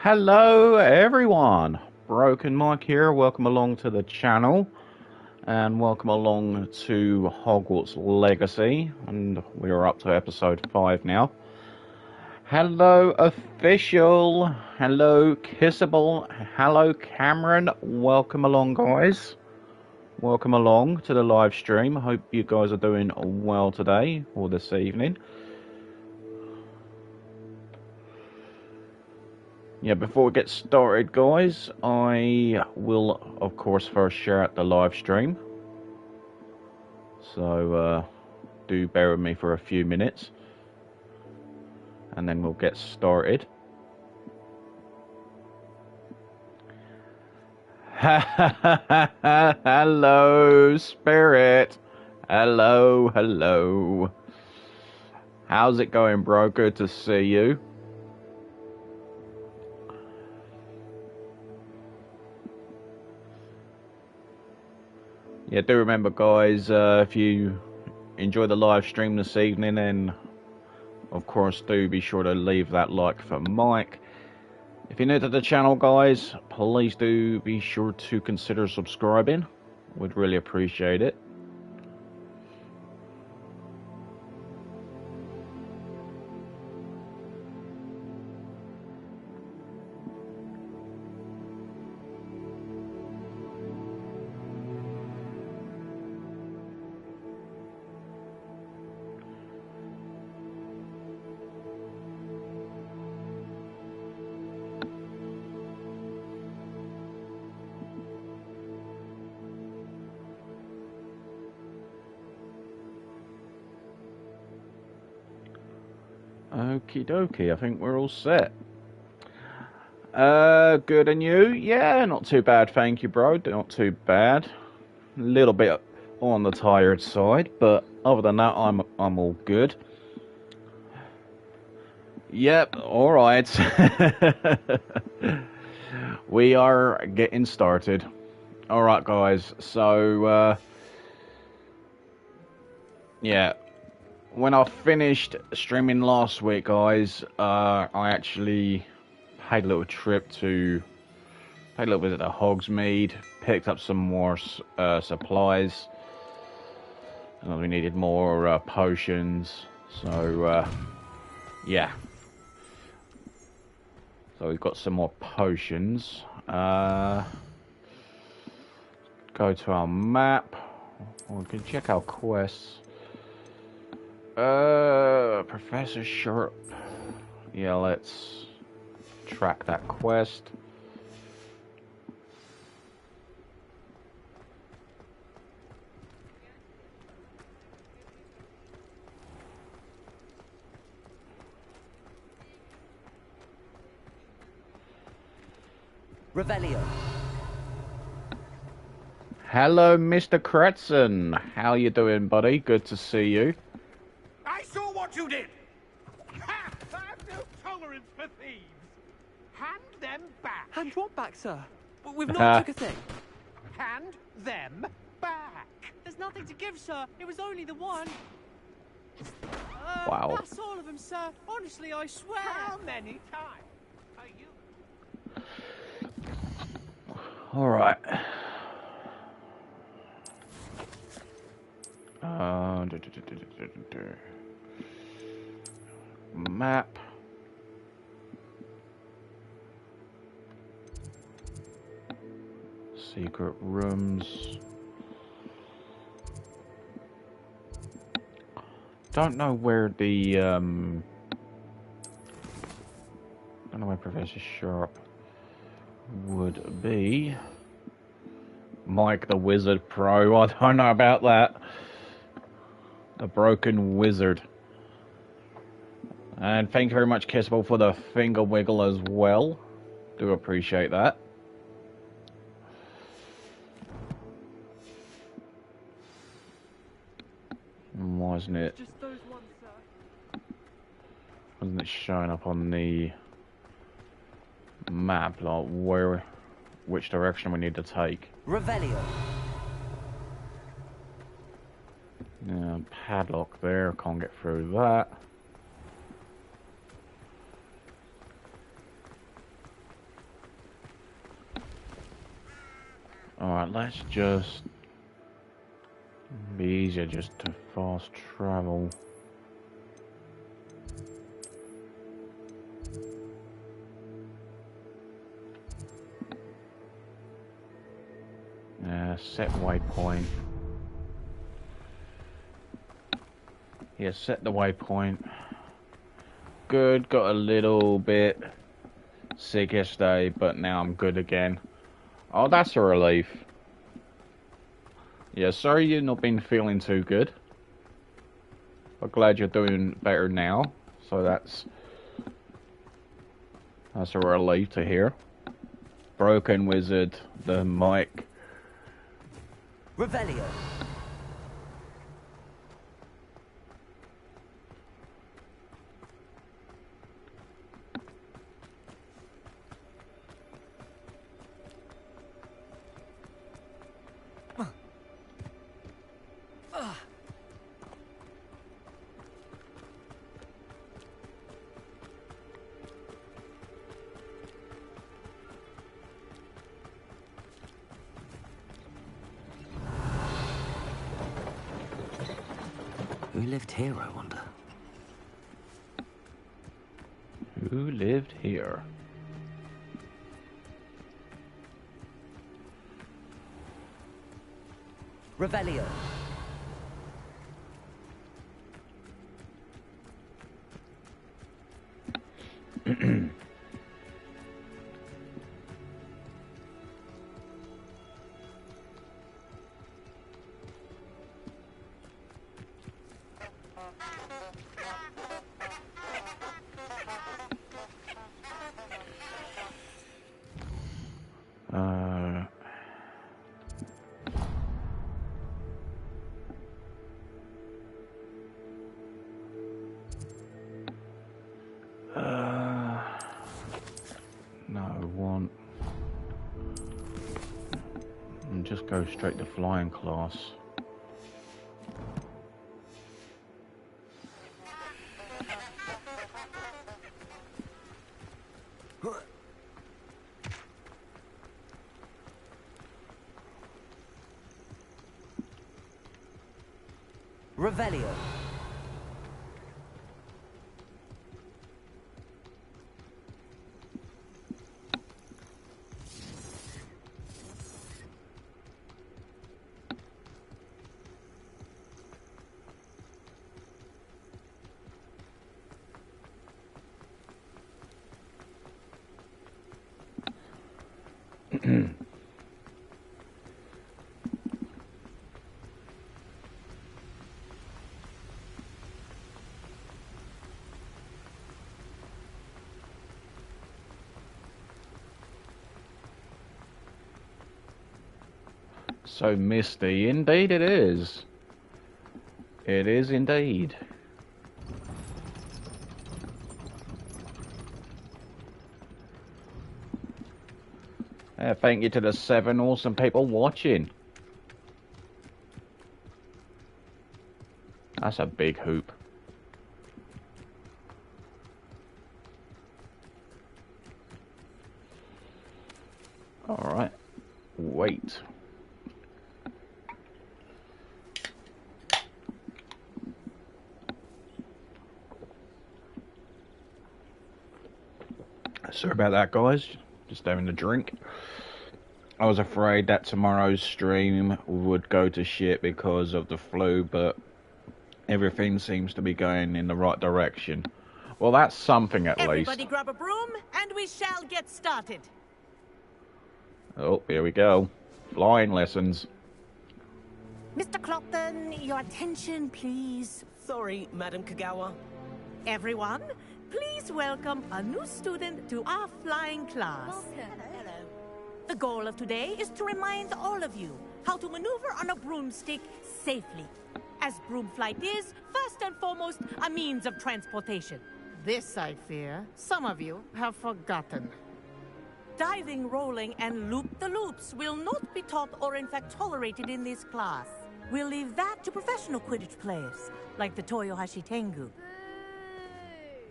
Hello everyone, Broken Mike here, welcome along to the channel and welcome along to Hogwarts Legacy, and we are up to episode 5 now. Hello Official, hello Kissable, hello Cameron, welcome along guys, welcome along to the live stream. Hope you guys are doing well today or this evening. Yeah, before we get started, guys, I will, of course, first share out the live stream. So, do bear with me for a few minutes. And then we'll get started. Hello, Spirit. Hello, hello. How's it going, bro? Good to see you. Yeah, do remember guys, if you enjoy the live stream this evening, then of course do be sure to leave that like for Mike. If you're new to the channel guys, please do be sure to consider subscribing. We'd really appreciate it. Okie dokie, I think we're all set. Good, and you? Yeah, not too bad, thank you, bro. Not too bad. A little bit on the tired side, but other than that, I'm all good. Yep, all right. We are getting started. All right, guys. So, yeah. When I finished streaming last week, guys, I actually paid a little trip to paid a little visit to Hogsmeade, picked up some more supplies. And we needed more potions, so yeah. So we've got some more potions. Go to our map. We can check our quests. Professor Sharp. Yeah, let's track that quest. Revelio. Hello, Mr. Kretzen. How you doing, buddy? Good to see you. I saw what you did! Ha! I have no tolerance for thieves! Hand them back! Hand what back, sir? We've not took a thing. Hand them back! There's nothing to give, sir. It was only the one. Wow. That's all of them, sir. Honestly, I swear. How many times are you... All right. Map. Secret rooms. Don't know where the don't know where Professor Sharp would be. Mike the Wizard Pro. I don't know about that. The Broken Wizard. And thank you very much, Kissable, for the finger wiggle as well. Do appreciate that. Wasn't it? Just those ones, sir. Wasn't it showing up on the map, like which direction we need to take? Revelio. Yeah, padlock there. Can't get through that. Alright, let's just... be easier just to fast travel. Set waypoint. Yeah, set the waypoint. Good, got a little bit sick yesterday, but now I'm good again. Oh, that's a relief. Yeah, sorry you've not been feeling too good. But glad you're doing better now. So that's a relief to hear. Broken Wizard, the mic. Revelio. Who lived here, I wonder? Who lived here? Revelio. Just go straight to flying class. Revelio. So misty, indeed it is. It is indeed. Thank you to the 7 awesome people watching. That's a big hoop. Alright. Wait. Sorry about that, guys. Just having a drink. I was afraid that tomorrow's stream would go to shit because of the flu, but everything seems to be going in the right direction. Well, that's something at least. Everybody grab a broom, and we shall get started. Oh, here we go. Flying lessons. Mr. Clopton, your attention, please. Sorry, Madam Kagawa. Everyone, please welcome a new student to our flying class. Hello. The goal of today is to remind all of you how to maneuver on a broomstick safely. As broom flight is, first and foremost, a means of transportation. This, I fear, some of you have forgotten. Diving, rolling, and loop-the-loops will not be taught or in fact tolerated in this class. We'll leave that to professional Quidditch players, like the Toyohashi Tengu.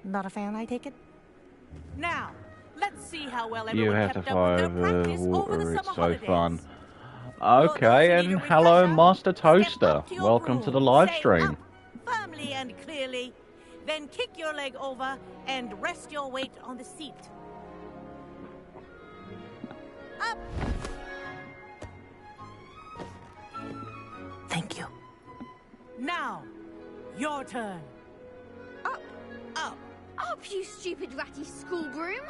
Not a fan, I take it? Now, let's see how well You everyone have to kept up with their fly over practice the over the water, summer it's so holidays. fun. Okay, those and who need a hello, refresher, Master step Toaster. up to your Welcome to the broom, live say stream. up firmly and clearly, then kick your leg over and rest your weight on the seat. Up. Thank you. Now, your turn. Up, Up. up, you stupid ratty school broom.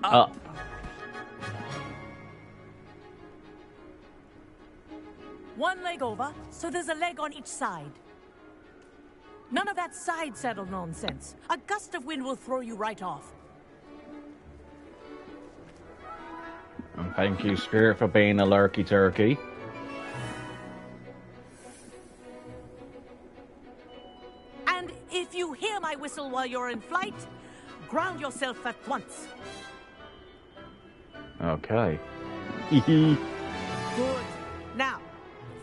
Up. One leg over, so there's a leg on each side. None of that side saddle nonsense. A gust of wind will throw you right off. And thank you, Spirit, for being a lurky turkey. And if you hear my whistle while you're in flight, ground yourself at once. Okay. Good. Now,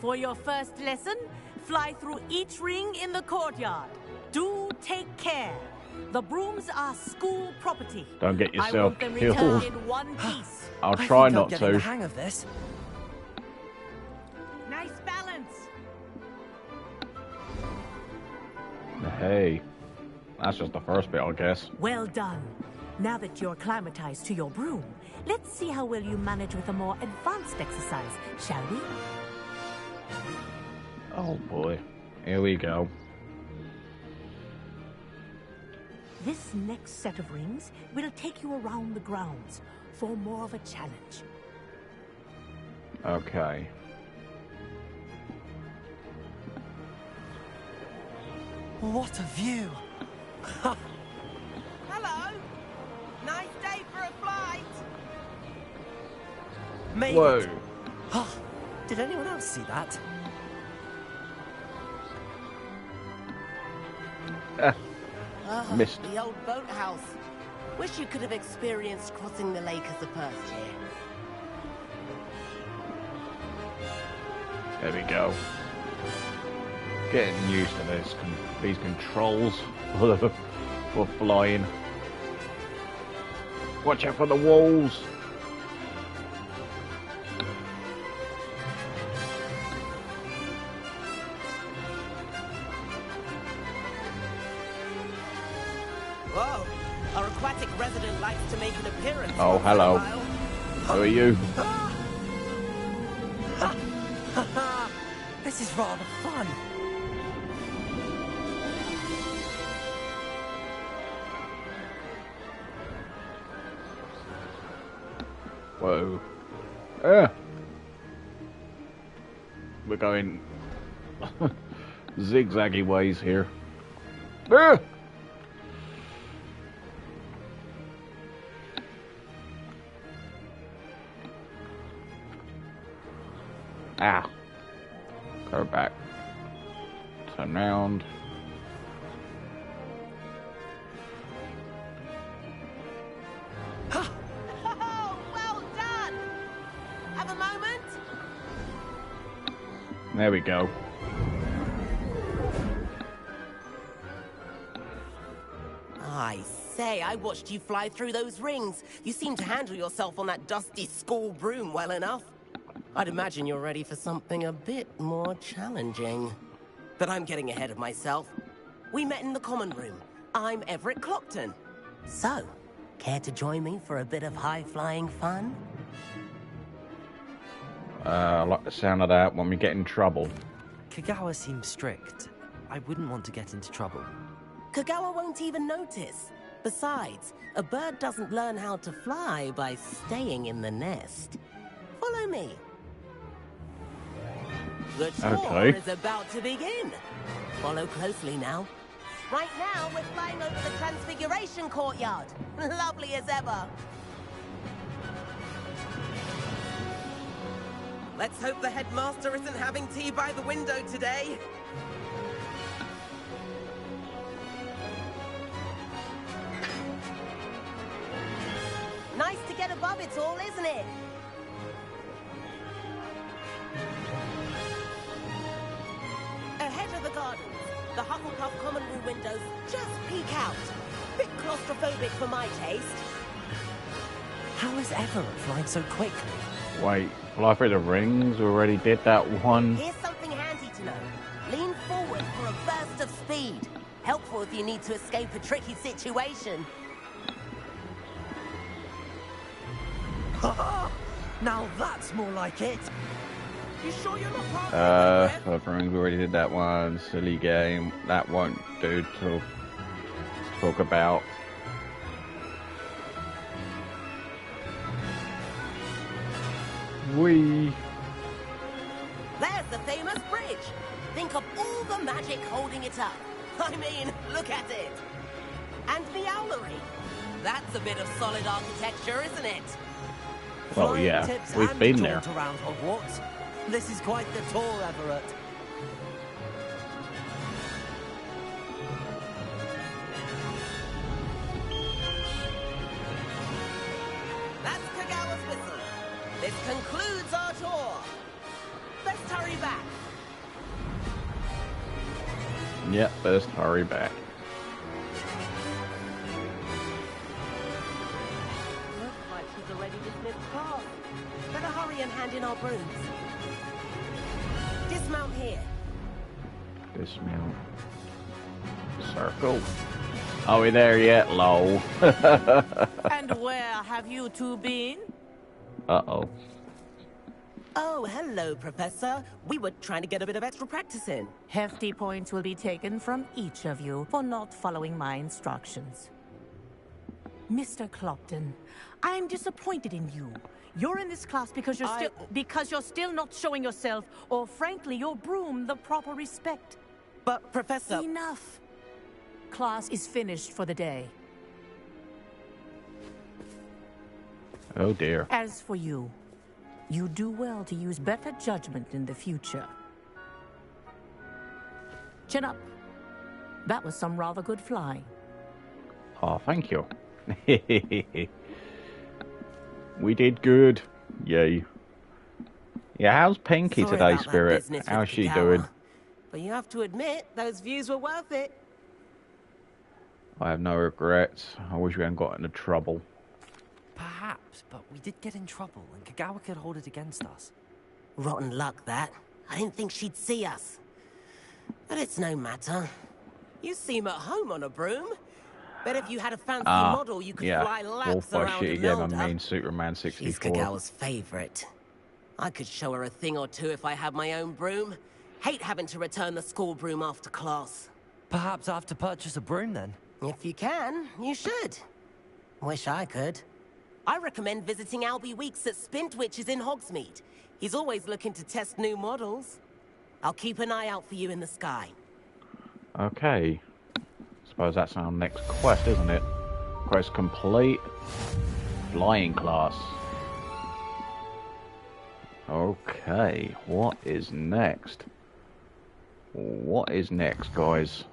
for your first lesson, fly through each ring in the courtyard. Do take care. The brooms are school property. Don't get I want yourself them killed. returned in one piece. I'll I try think not I'm getting to. the hang of this. Nice balance. Hey, that's just the first bit, I guess. Well done. Now that you're acclimatized to your broom, let's see how well you manage with a more advanced exercise, shall we? Oh boy. Here we go. This next set of rings will take you around the grounds for more of a challenge. Okay. What a view! Hello. Nice day for a flight. Made Whoa. it. Did anyone else see that? Missed. The old boathouse. Wish you could have experienced crossing the lake as a first year. There we go. Getting used to this, these controls for flying. Watch out for the walls. Whoa. Our aquatic resident likes to make an appearance. Oh, once in a hello. while. How are you? This is rather fun. Whoa. We're going zigzaggy ways here. Ah. Go back. Turn round. Oh, well done. Have a moment. There we go. I say, I watched you fly through those rings. You seem to handle yourself on that dusty school broom well enough. I'd imagine you're ready for something a bit more challenging. But I'm getting ahead of myself. We met in the common room. I'm Everett Clockton. So, care to join me for a bit of high-flying fun? I like the sound of that when we get in trouble. Kagawa seems strict. I wouldn't want to get into trouble. Kagawa won't even notice. Besides, a bird doesn't learn how to fly by staying in the nest. Follow me. The tour Okay. is about to begin. Follow closely now. Right now, we're flying over the Transfiguration Courtyard. Lovely as ever. Let's hope the headmaster isn't having tea by the window today. Nice to get above it all, isn't it? Ahead of the gardens, the Hufflepuff common room windows just peek out. Bit claustrophobic for my taste. How is Everett flying so quickly? Wait, fly through the rings? We already did that one. Here's something handy to know. Lean forward for a burst of speed. Helpful if you need to escape a tricky situation. Now that's more like it. You sure you're not part of it, Fly through rings, we already did that one. Silly game. That won't do to talk about. Whee! There's the famous bridge. Think of all the magic holding it up. I mean, look at it. And the owlery. That's a bit of solid architecture, isn't it? Well, Flying yeah, tips we've and been a there. jaunt around Hogwarts. This is quite the tour, Everett. That's Kagawa's whistle. This concludes our tour. Let's hurry back. Yep, best hurry back. Looks like she's already dismissed class. Better hurry and hand in our brooms. Dismount here. Dismount. Circle. Are we there yet? Lol. And where have you two been? Uh-oh. Oh, hello, Professor. We were trying to get a bit of extra practice in. Hefty points will be taken from each of you for not following my instructions. Mr. Clopton, I'm disappointed in you. You're in this class because you're still not showing yourself, or frankly, your broom the proper respect. But, Professor... Enough. Class is finished for the day. Oh dear. As for you, you do well to use better judgment in the future. Chin up. That was some rather good flying. Oh, thank you. We did good. Yay. Yeah, how's Pinky Sorry today, about that Spirit? business How's with she Kagawa. doing? But you have to admit, those views were worth it. I have no regrets. I wish we hadn't got into trouble. Perhaps, but we did get in trouble, and Kagawa could hold it against us. Rotten luck, that. I didn't think she'd see us. But it's no matter. You seem at home on a broom. Bet if you had a fancy model, you could fly We'll laps fight around shit again. I Imelda. mean, Superman She's 64. Kagawa's favorite. I could show her a thing or two if I had my own broom. Hate having to return the school broom after class. Perhaps I have to purchase a broom then. If you can, you should. Wish I could. I recommend visiting Albie Weeks at Spintwitches in Hogsmeade. He's always looking to test new models. I'll keep an eye out for you in the sky. Okay. Suppose that's our next quest, isn't it? Quest complete. Flying class. Okay, what is next? What is next, guys?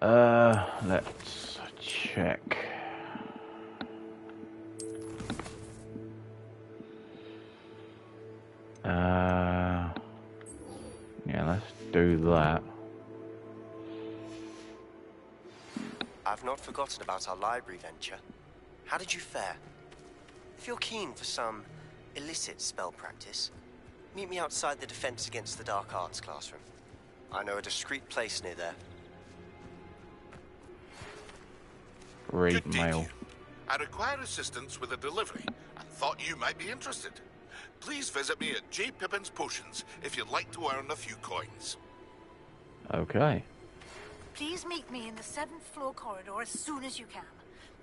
Let's check. Yeah, let's do that. I've not forgotten about our library venture. How did you fare? If you're keen for some illicit spell practice, meet me outside the Defense Against the Dark Arts classroom. I know a discreet place near there. Read Good day mail. to you. I require assistance with a delivery and thought you might be interested. Please visit me at J. Pippin's Potions if you'd like to earn a few coins. Okay. Please meet me in the 7th floor corridor as soon as you can.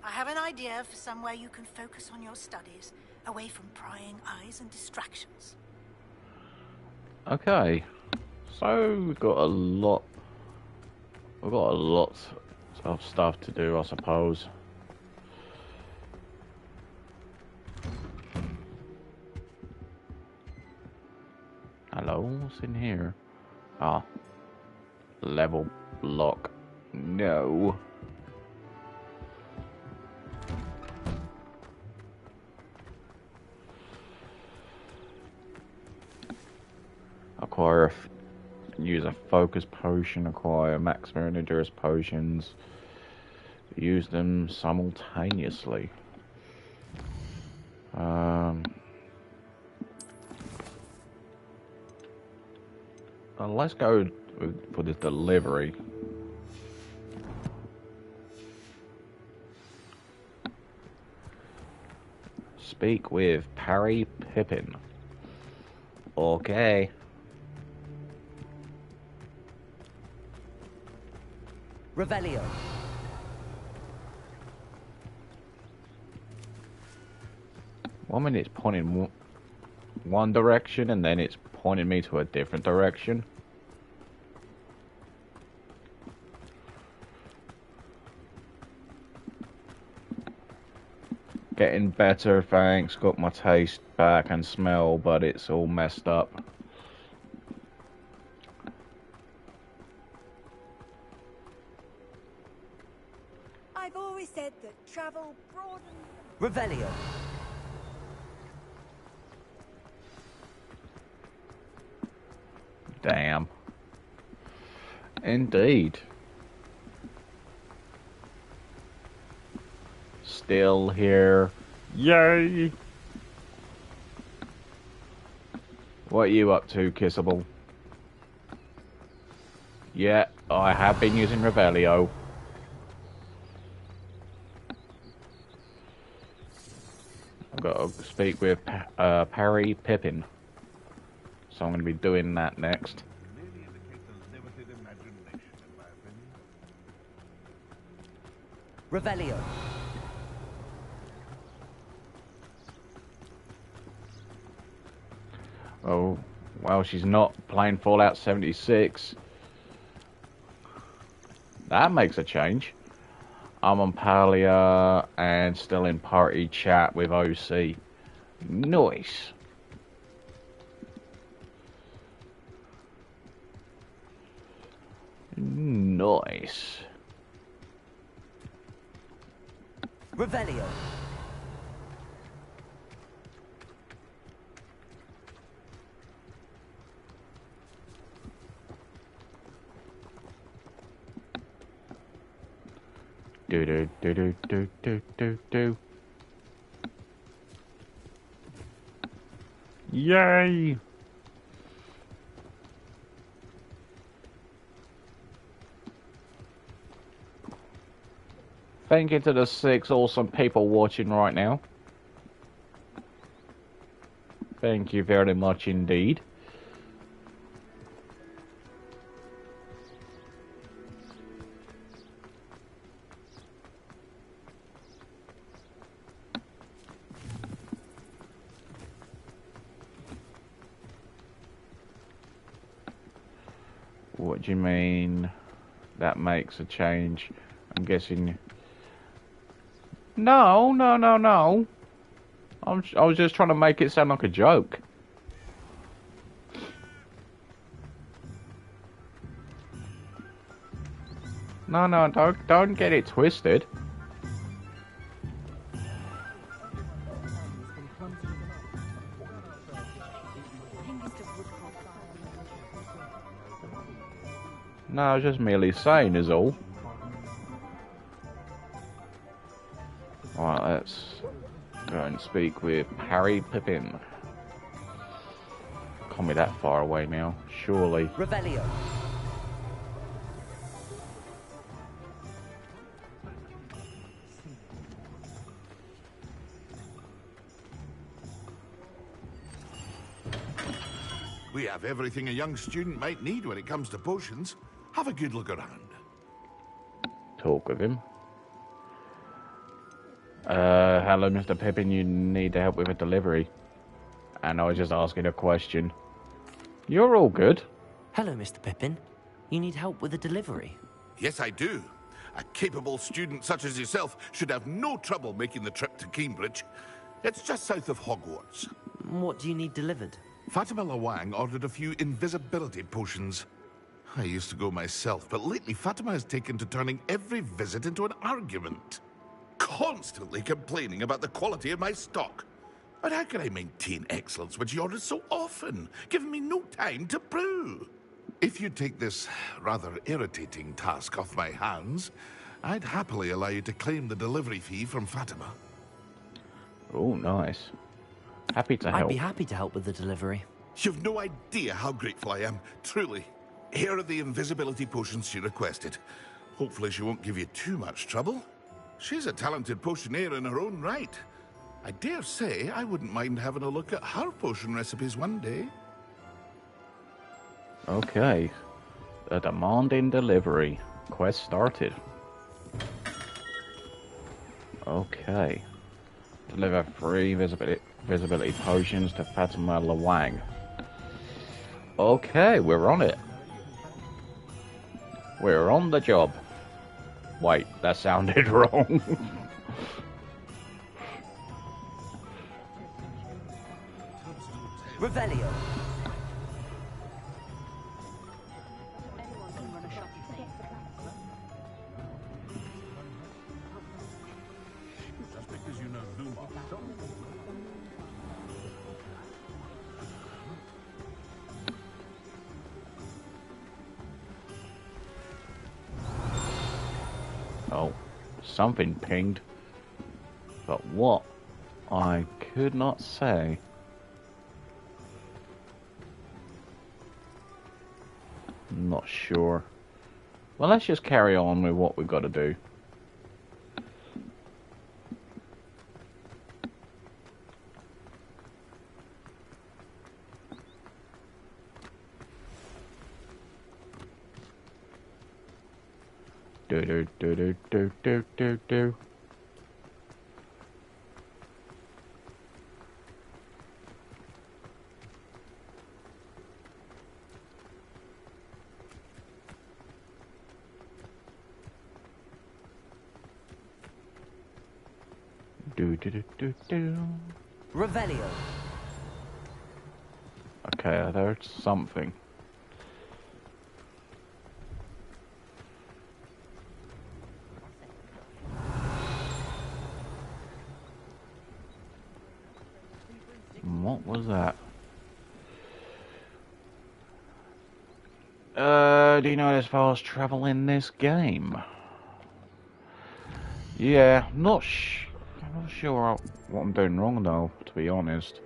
I have an idea for somewhere you can focus on your studies, away from prying eyes and distractions. Okay. So we've got a lot. We've got a lot of stuff to do, I suppose. Hello, what's in here? Ah. Level block. No. Acquire use a focus potion, acquire maximum endurance potions. Use them simultaneously. Let's go for the delivery. Speak with Parry Pippin. Okay. Revelio. One minute it's pointing one direction and then it's pointing me to a different direction. Getting better, thanks. Got my taste back and smell, but it's all messed up. I've always said that travel broadens... Revelio. Damn. Indeed. Still here. Yay! What are you up to, Kissable? Yeah, I have been using Revelio. I've got to speak with Parry Pippin. So I'm going to be doing that next. Revelio. Oh, well, she's not playing Fallout 76. That makes a change. I'm on Palia and still in party chat with OC. Nice. Nice. Revelio. Do do do do do do do do. Yay! Thank you to the 6 awesome people watching right now. Thank you very much indeed. What do you mean that makes a change? I'm guessing... No. I was just trying to make it sound like a joke. No, don't get it twisted. No, I was just merely saying is all. Alright, let's go and speak with Parry Pippin. Can't be that far away now, surely. Revelio. We have everything a young student might need when it comes to potions. Have a good look around. Talk with him. Hello, Mr. Pippin, you need help with a delivery. And I was just asking a question. You're all good. Hello, Mr. Pippin. You need help with a delivery? Yes, I do. A capable student such as yourself should have no trouble making the trip to Cambridge. It's just south of Hogwarts. What do you need delivered? Fatima Lawang ordered a few invisibility potions. I used to go myself, but lately Fatima has taken to turning every visit into an argument. Constantly complaining about the quality of my stock. But how can I maintain excellence when she orders so often, giving me no time to brew? If you take this rather irritating task off my hands, I'd happily allow you to claim the delivery fee from Fatima. Oh, nice. Happy to help. I'd be happy to help with the delivery. You've no idea how grateful I am, truly. Here are the invisibility potions she requested. Hopefully she won't give you too much trouble. She's a talented potioneer in her own right. I dare say I wouldn't mind having a look at her potion recipes one day. Okay. A demanding delivery. Quest started. Okay. Deliver 3 visibility potions to Fatima Lawang. Okay, we're on it. We're on the job. Wait, that sounded wrong. Revelio. Just because you know Lumos. Oh, something pinged. But what? I could not say. I'm not sure. Well, let's just carry on with what we've got to do. Do. Do. Revelio. Okay, I heard something. What was that? Do you know there's fast travel in this game? Yeah, I'm not sure what I'm doing wrong though, to be honest.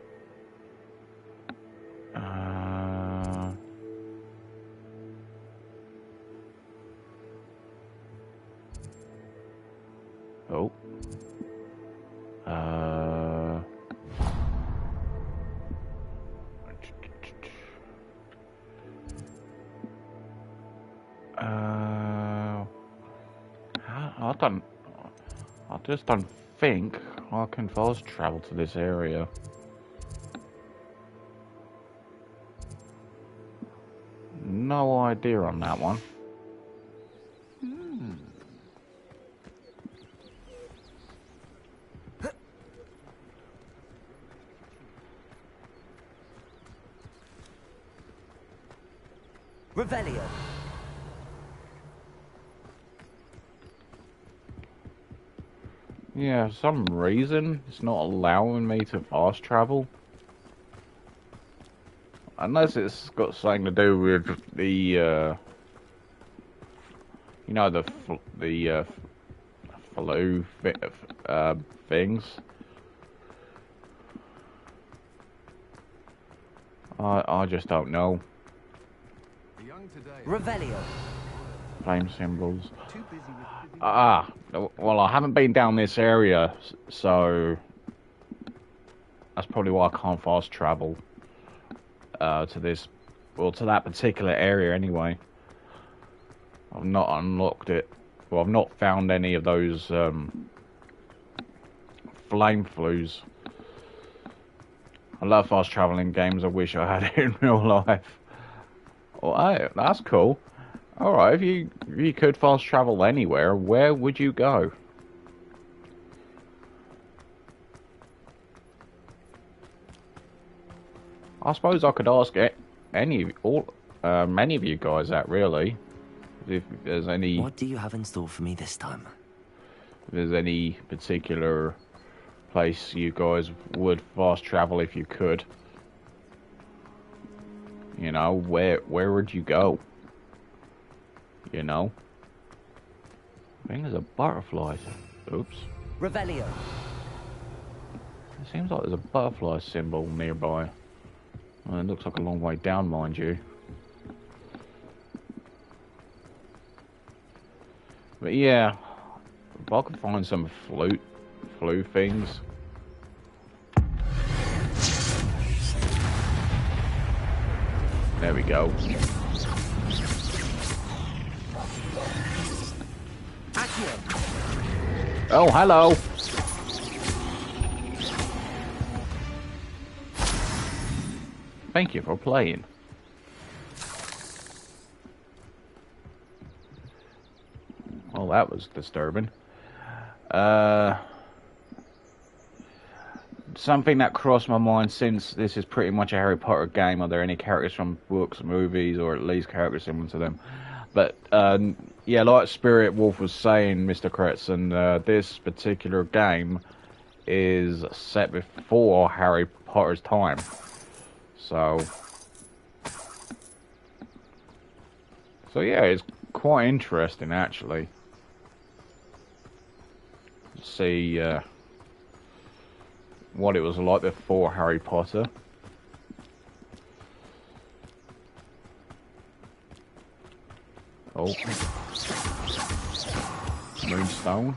Oh. I just don't think I can fast travel to this area. No idea on that one. Revelio. Yeah, for some reason it's not allowing me to fast travel. Unless it's got something to do with the, you know, the flu things. I just don't know. Revelio. Flame symbols. Well, I haven't been down this area, so that's probably why I can't fast travel to this, well, to that particular area anyway. I've not unlocked it. Well, I've not found any of those flame flues. I love fast traveling games. I wish I had it in real life. Oh, hey, that's cool. Alright, if you could fast travel anywhere, where would you go? I suppose I could ask many of you guys that, really. If there's any... What do you have in store for me this time? If there's any particular place you guys would fast travel if you could. You know, where would you go? You know? think there's a butterfly. Oops. Revelio. It seems like there's a butterfly symbol nearby. Well, it looks like a long way down, mind you. But yeah, if I could find some flu things. There we go. Oh, hello. Thank you for playing. Oh, that was disturbing. Something that crossed my mind, since this is pretty much a Harry Potter game, are there any characters from books, movies, or at least characters similar to them? But yeah, like Spirit Wolf was saying, Mr. Kretzen, this particular game is set before Harry Potter's time. So yeah, it's quite interesting actually. See what it was like before Harry Potter. Oh, Moonstone.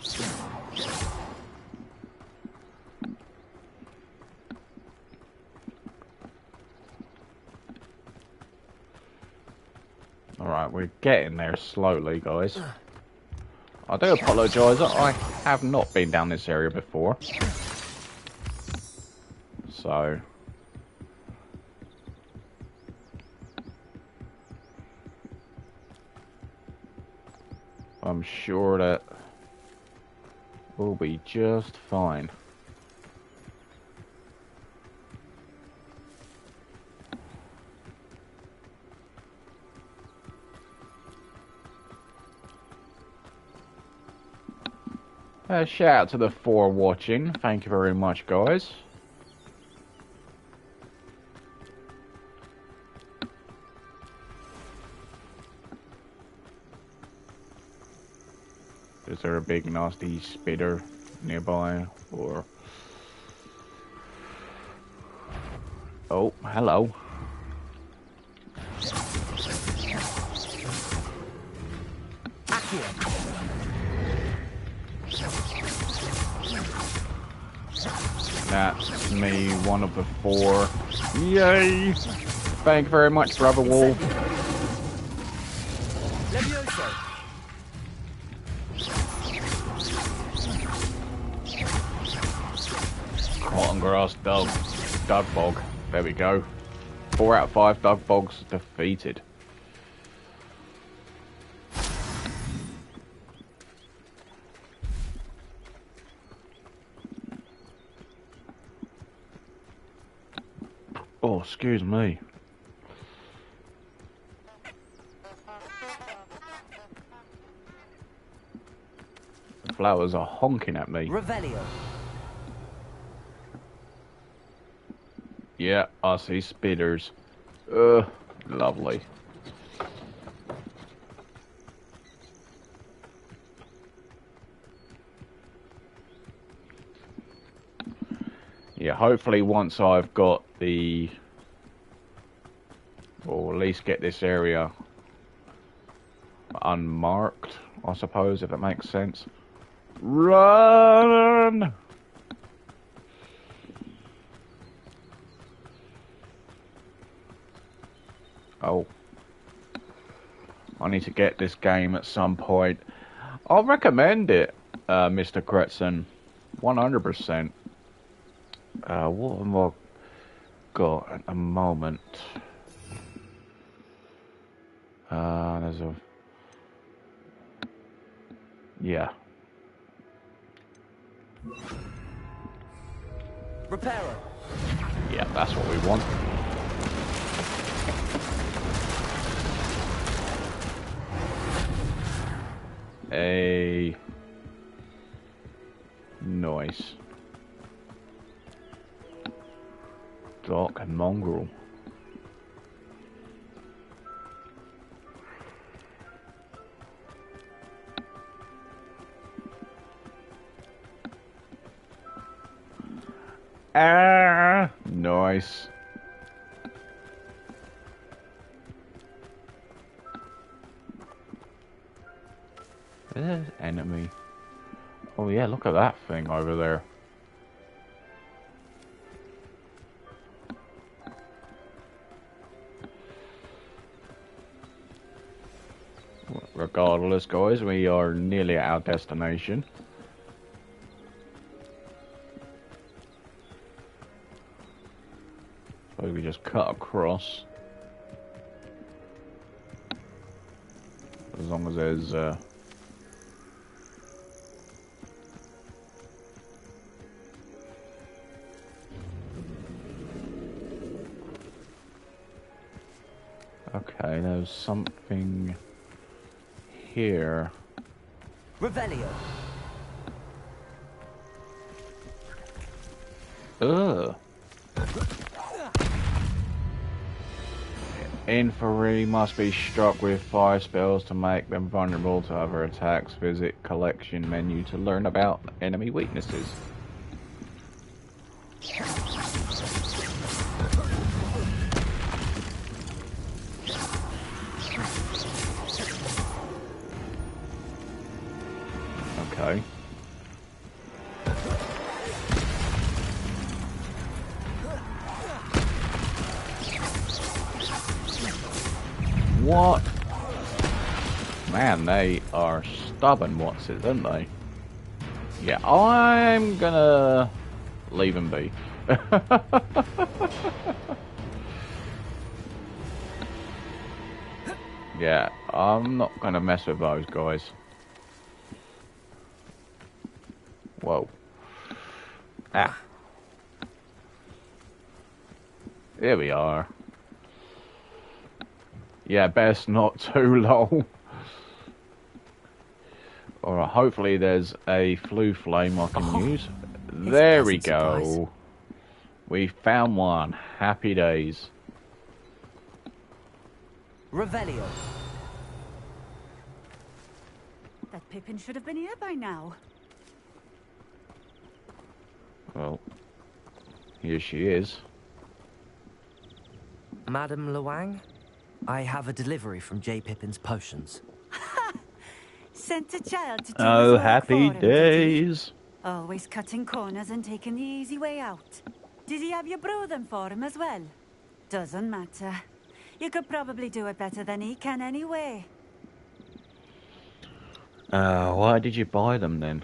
Alright, we're getting there slowly, guys. I do apologise, I have not been down this area before. So I'm sure that we'll be just fine. Shout out to the 4 watching. Thank you very much, guys. Is there a big nasty spider nearby, or... Oh, hello. That's me, one of the 4. Yay! Thank you very much, Brother Wolf. Cotton grass, dog bog. There we go. 4 out of 5 dog bogs defeated. Oh, excuse me. The flowers are honking at me. Revelio. Yeah, I see spiders. Lovely. Yeah, hopefully once I've got the... or at least get this area unmarked, I suppose, if it makes sense. Run! Oh. I need to get this game at some point. I'll recommend it, Mr. Kretzen. 100%. What have I got at the moment? There's a... yeah. Repairer. Yeah, that's what we want. Nice. Dark mongrel. Ah, nice. There's enemy. Oh yeah, look at that thing over there. Regardless, guys, we are nearly at our destination. So we just cut across. As long as there's okay, there's something here. Revelio. Ugh. Inferi must be struck with fire spells to make them vulnerable to other attacks. Visit collection menu to learn about enemy weaknesses. Okay. What? Man, they are stubborn what's-it, aren't they? Yeah, I'm gonna leave them be. Yeah, I'm not gonna mess with those guys. Whoa. Ah. Here we are. Yeah, best not too long. Alright, hopefully there's a flu flame I can use. There we go. Surprise. We found one. Happy days. Revelio. That Pippin should have been here by now. Well, here she is. Madame Luang, I have a delivery from J. Pippin's potions. Sent a child to do Oh, his work happy for him, days. Always cutting corners and taking the easy way out. Did he have you brew them for him as well? Doesn't matter. You could probably do it better than he can anyway. Why did you buy them then?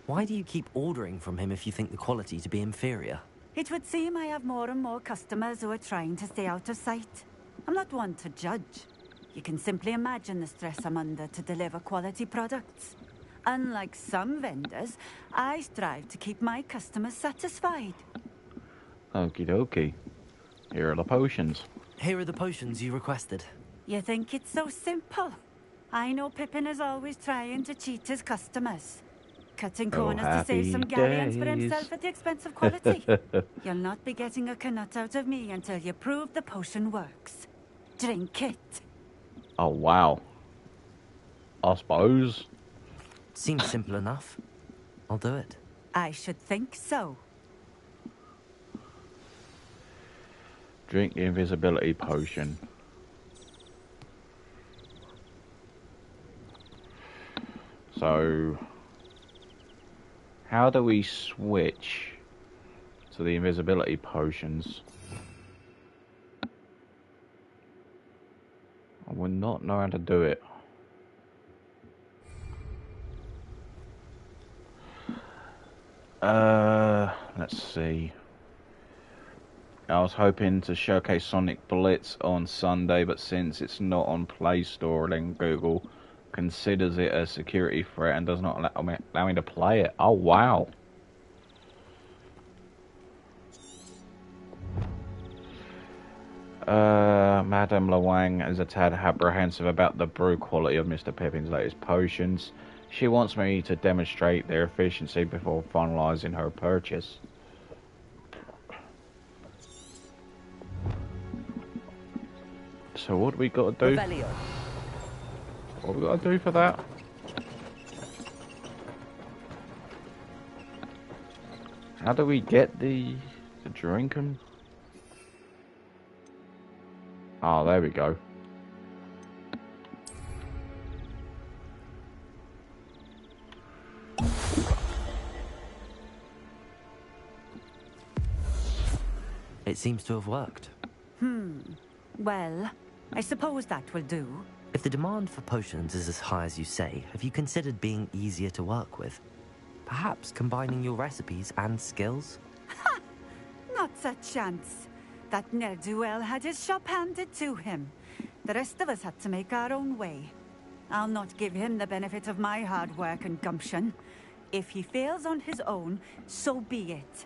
Why do you keep ordering from him if you think the quality to be inferior? It would seem I have more and more customers who are trying to stay out of sight. I'm not one to judge. You can simply imagine the stress I'm under to deliver quality products. Unlike some vendors, I strive to keep my customers satisfied. Okie dokie. Here are the potions. Here are the potions you requested. You think it's so simple? I know Pippin is always trying to cheat his customers. Cutting corners to save some galleons for himself at the expense of quality. You'll not be getting a canut out of me until you prove the potion works. Drink it. Oh, wow. I suppose. Seems simple enough. I'll do it. I should think so. Drink the invisibility potion. So, how do we switch to the invisibility potions? I would not know how to do it. Let's see. I was hoping to showcase Sonic Blitz on Sunday, but since it's not on Play Store, then Google considers it a security threat and does not allow me to play it. Oh, wow. Madame Luang is a tad apprehensive about the brew quality of Mr. Pippin's latest potions. She wants me to demonstrate their efficiency before finalizing her purchase. So what do we got to do? Revelio. What we got to do for that? How do we get the drink 'em? Oh, there we go. It seems to have worked. Well, I suppose that will do. If the demand for potions is as high as you say, have you considered being easier to work with? Perhaps combining your recipes and skills? Not a chance. That ne'er-do-well had his shop handed to him. The rest of us had to make our own way. I'll not give him the benefit of my hard work and gumption. If he fails on his own, so be it.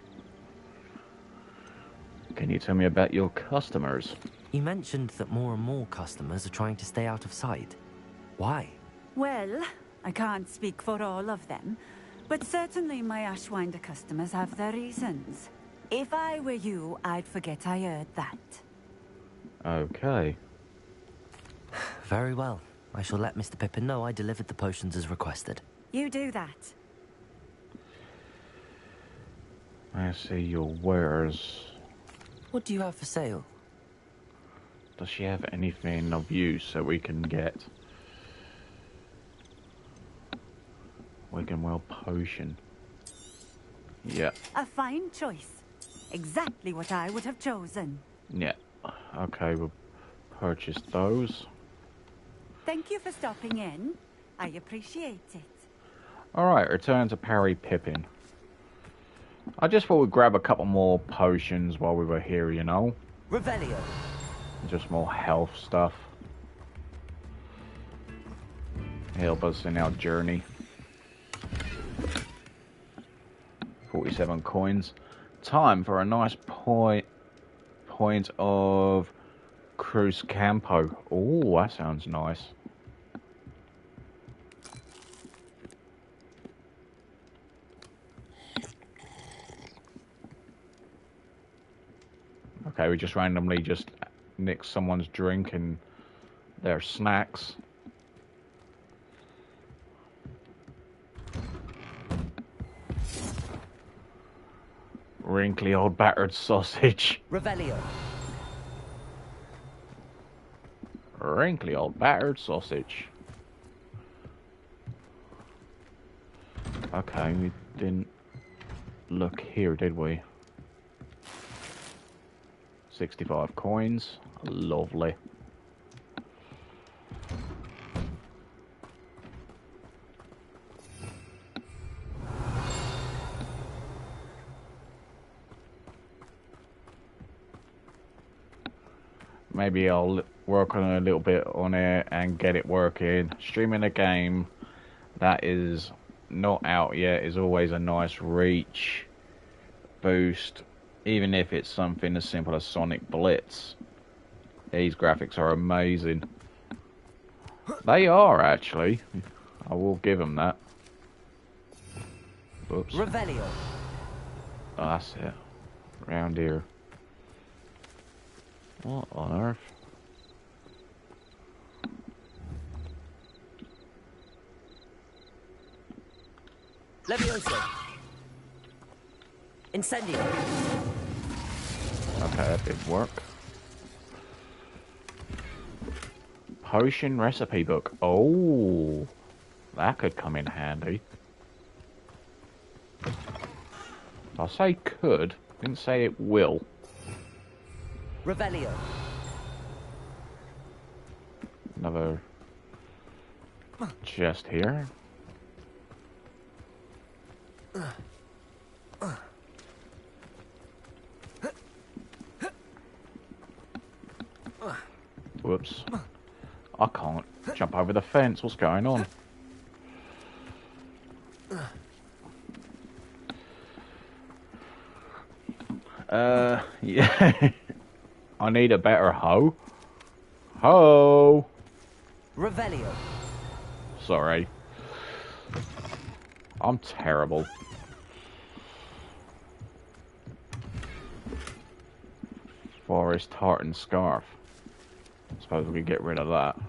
Can you tell me about your customers? You mentioned that more and more customers are trying to stay out of sight. Why? Well, I can't speak for all of them, but certainly my Ashwinder customers have their reasons. If I were you, I'd forget I heard that. Okay. Very well. I shall let Mr. Pippin know I delivered the potions as requested. You do that. I see your wares. What do you have for sale? Does she have anything of use that we can get? Wigan potion. Yeah. A fine choice. Exactly what I would have chosen. Yeah. Okay, we'll purchase those. Thank you for stopping in. I appreciate it. Alright, return to Parry Pippin. I just thought we'd grab a couple more potions while we were here, you know? Revelio. Just more health stuff. Help us in our journey. 47 coins. Time for a nice point of Cruz Campo. Oh, that sounds nice. Okay, we just randomly just nick someone's drink and their snacks. Wrinkly old battered sausage. Revelio. Wrinkly old battered sausage. Okay, we didn't look here, did we? 65 coins. Lovely. Maybe I'll work on a little bit on it and get it working. Streaming a game that is not out yet is always a nice reach boost, even if it's something as simple as Sonic Blitz. These graphics are amazing. They are, actually. I will give them that. Oops. Revelio. Oh, that's it. Round here. What on earth? Levioso. Incendio. Okay, that did work. Potion recipe book. Oh, that could come in handy. I say could, didn't say it will. Revelio. Another chest here. Whoops. I can't jump over the fence. What's going on? Yeah. I need a better hoe. Hoe! Revelio. Sorry. I'm terrible. Forest tartan scarf. Suppose we could get rid of that.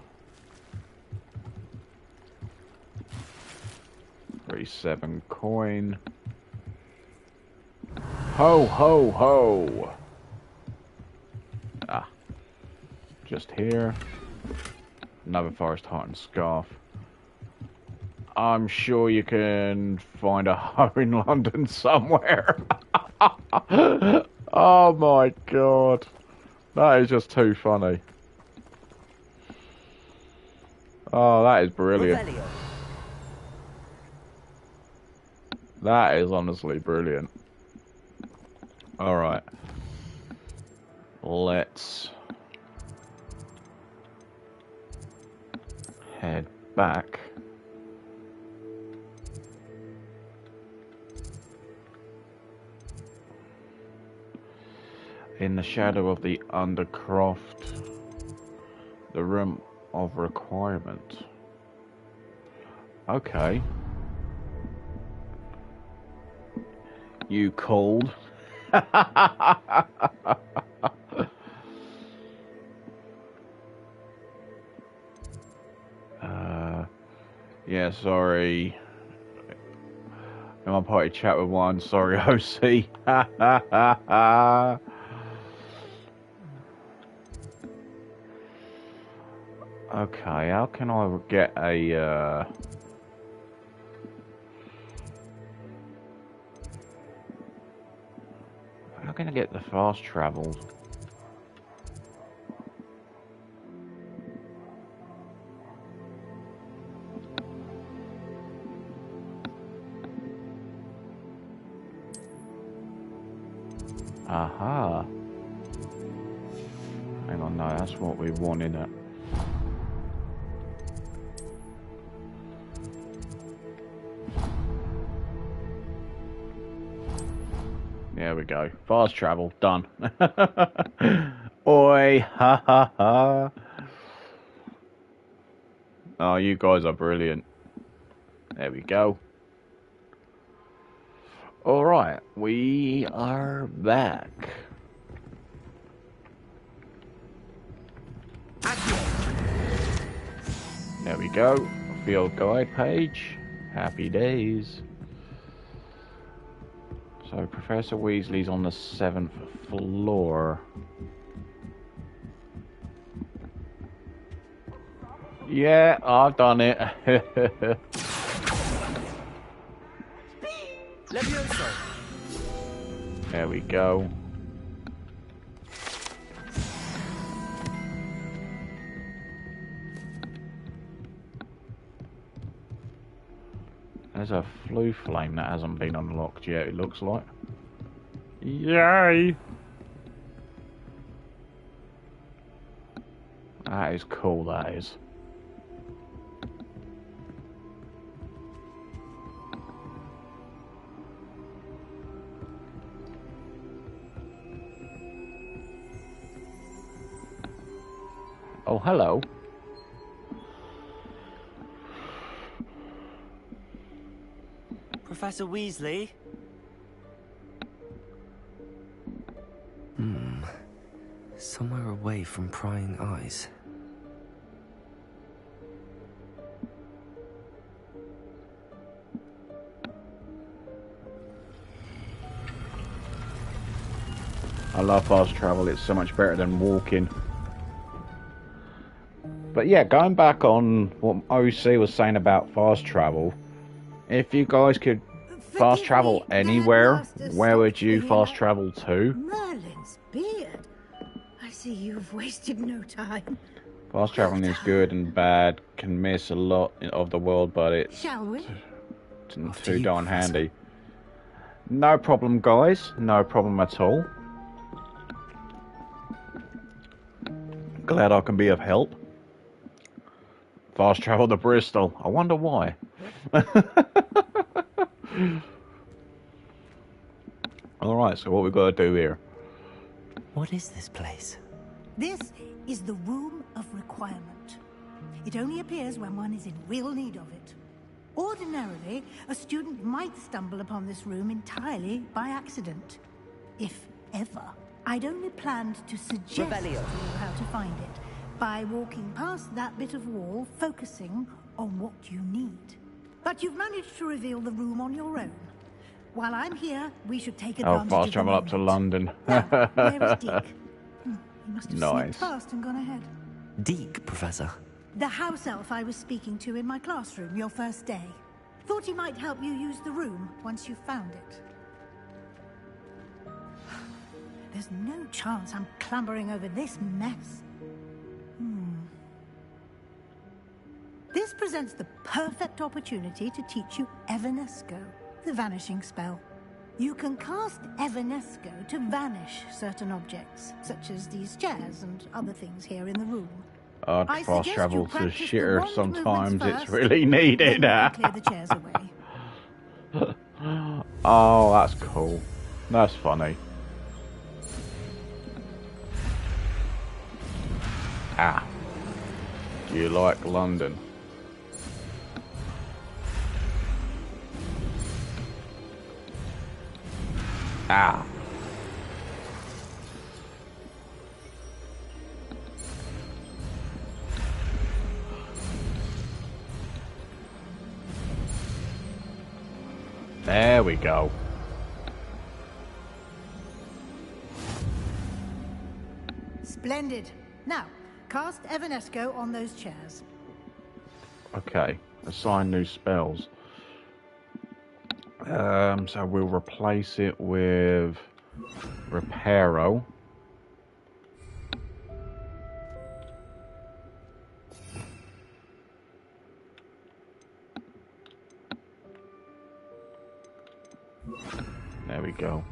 37 coin. Ho, ho, ho. Ah. Just here. Another forest heart and scarf. I'm sure you can find a hoe in London somewhere. Oh my god. That is just too funny. Oh, that is brilliant. That is honestly brilliant. Alright. Let's head back. In the shadow of the Undercroft, the room of requirement. Okay. You called? Yeah, sorry. In my party chat with one, sorry OC. Okay, how can I get a how can I get the fast travel? Aha. Hang on, no, that's what we wanted. There we go. Fast travel, done. Oi, ha ha ha. Oh, you guys are brilliant. There we go. Alright, we are back. There we go. Field guide page. Happy days. So Professor Weasley's on the 7th floor. Yeah, I've done it. There we go. There's a flue flame that hasn't been unlocked yet, it looks like. Yay! That is cool, that is. Oh, hello. Professor Weasley? Somewhere away from prying eyes. I love fast travel, it's so much better than walking. But yeah, going back on what OC was saying about fast travel, if you guys could fast travel anywhere, where would you fast travel to? Merlin's beard. I see you've wasted no time. Fast traveling is good and bad, can miss a lot of the world, but it's Shall we? too darn handy. No problem, guys. No problem at all. Glad I can be of help. Fast travel to Bristol. I wonder why. Alright, so what we've got to do here? What is this place? This is the Room of Requirement. It only appears when one is in real need of it. Ordinarily, a student might stumble upon this room entirely by accident. If ever. I'd only planned to suggest to you how to find it by walking past that bit of wall, focusing on what you need. But you've managed to reveal the room on your own. While I'm here, we should take Oh, advantage fast of travel the up to moment. London. Now, where is Deke? He must have Nice. sneaked past and gone ahead. Deke, Professor. The house elf I was speaking to in my classroom your first day. Thought he might help you use the room once you found it. There's no chance I'm clambering over this mess. This presents the perfect opportunity to teach you Evanesco, the vanishing spell. You can cast Evanesco to vanish certain objects, such as these chairs and other things here in the room. I'd fast travel to practice the shitter wand sometimes. movements It's first, really needed. then you can clear the chairs away. Oh, that's cool. That's funny. Ah. Do you like London? Ah. There we go. Splendid. Now, cast Evanesco on those chairs. Okay. Assign new spells. So we'll replace it with Reparo. There we go.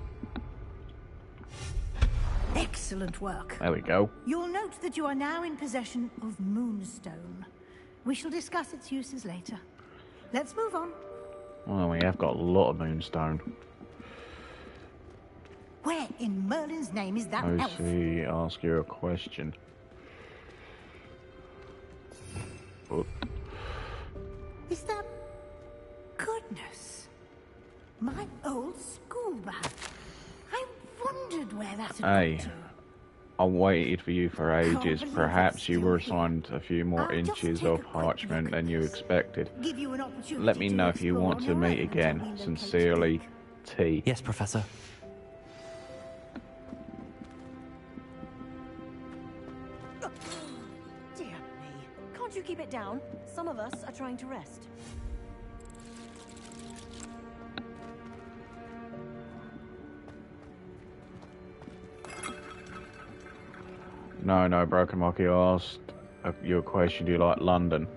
Excellent work. There we go. You'll note that you are now in possession of Moonstone. We shall discuss its uses later. Let's move on. Well, we have got a lot of Moonstone. Where in Merlin's name is that elf? Lucy, ask you a question. Oh. Is that... Goodness. My old school bag. I wondered where that had Hey, gone to. I waited for you for ages. believe Perhaps it's you still were here. assigned a few more I'll just inches take a of quick parchment look than at you this. expected. Give you an opportunity Let me to know if you explore want on to your meet own again. until we locate Sincerely, Deke. T. Yes, Professor. Dear me. Can't you keep it down? Some of us are trying to rest. No, Broken Monkey asked you a question. Do you like London?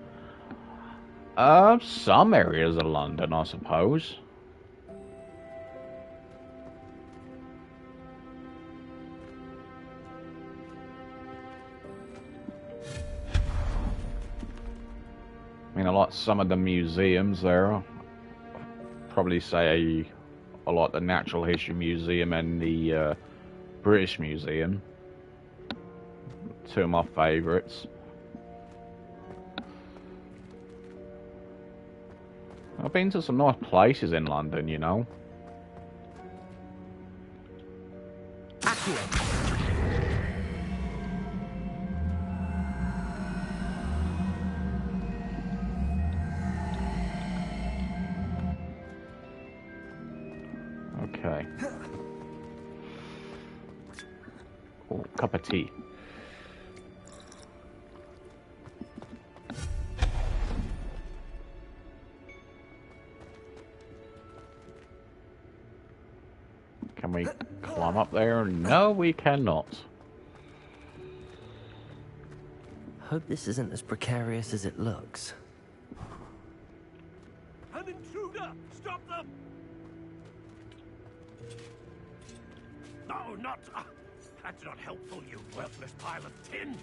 Some areas of London, I suppose. I mean, I like some of the museums there. Probably say I like the Natural History Museum and the British Museum. Two of my favourites. I've been to some nice places in London, you know. Okay. Oh, cup of tea. Can we climb up there? No, we cannot. Hope this isn't as precarious as it looks. An intruder! Stop them! No, not... that's not helpful, you worthless pile of tin!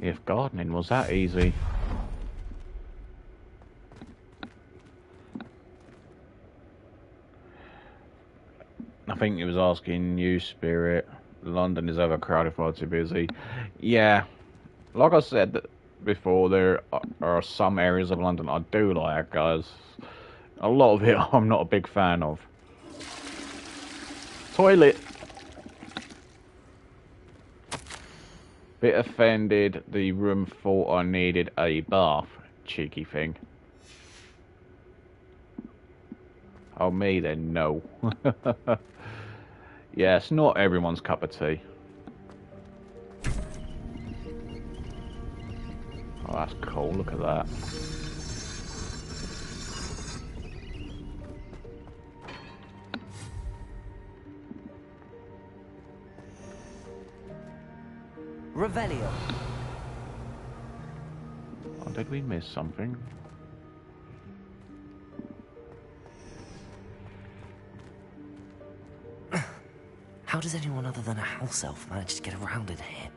If gardening was that easy. I think he was asking you, Spirit. London is overcrowded, far too busy. Yeah, like I said before, there are some areas of London I do like, guys. A lot of it I'm not a big fan of. Toilet. Bit offended the room thought I needed a bath. Cheeky thing. Oh, me then, no. Yeah, it's not everyone's cup of tea. Oh, that's cool, look at that. Revelio. Oh, did we miss something? How does anyone other than a house elf manage to get around in here?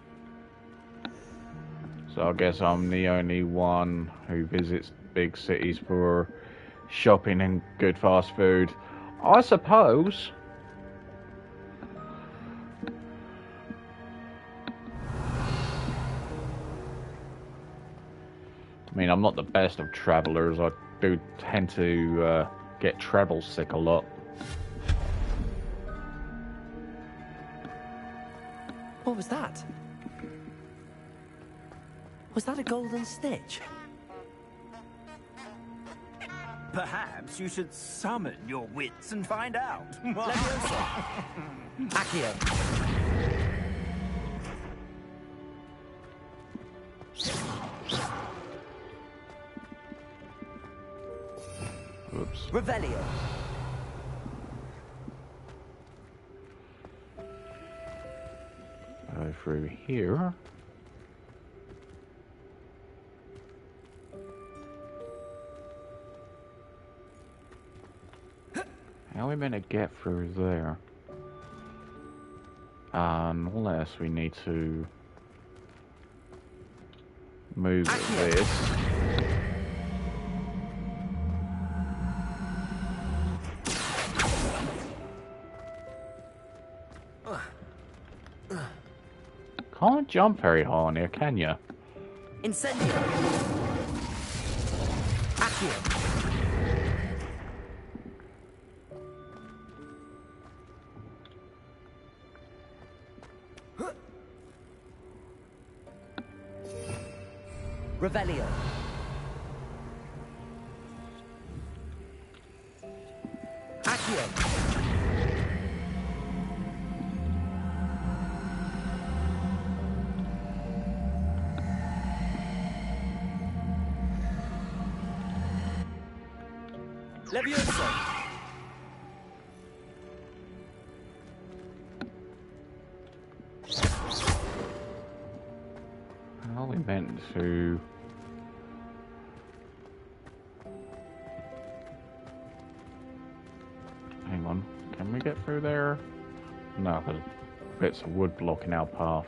So I guess I'm the only one who visits big cities for shopping and good fast food. I suppose. I mean, I'm not the best of travelers. I do tend to get travel sick a lot. What was that? Was that a golden stitch? Perhaps you should summon your wits and find out. Accio. Oops. Revelio. Through here. How are we meant to get through there? Unless we need to move this. Can't jump very high on here, can you? Incendio. Accio. Revelio. Accio. Levioso. How are we meant to... Hang on, can we get through there? No, there's bits of wood blocking our path.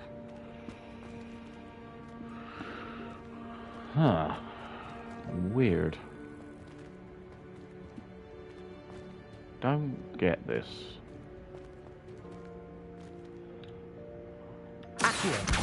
Huh. Weird. Don't get this. Accio.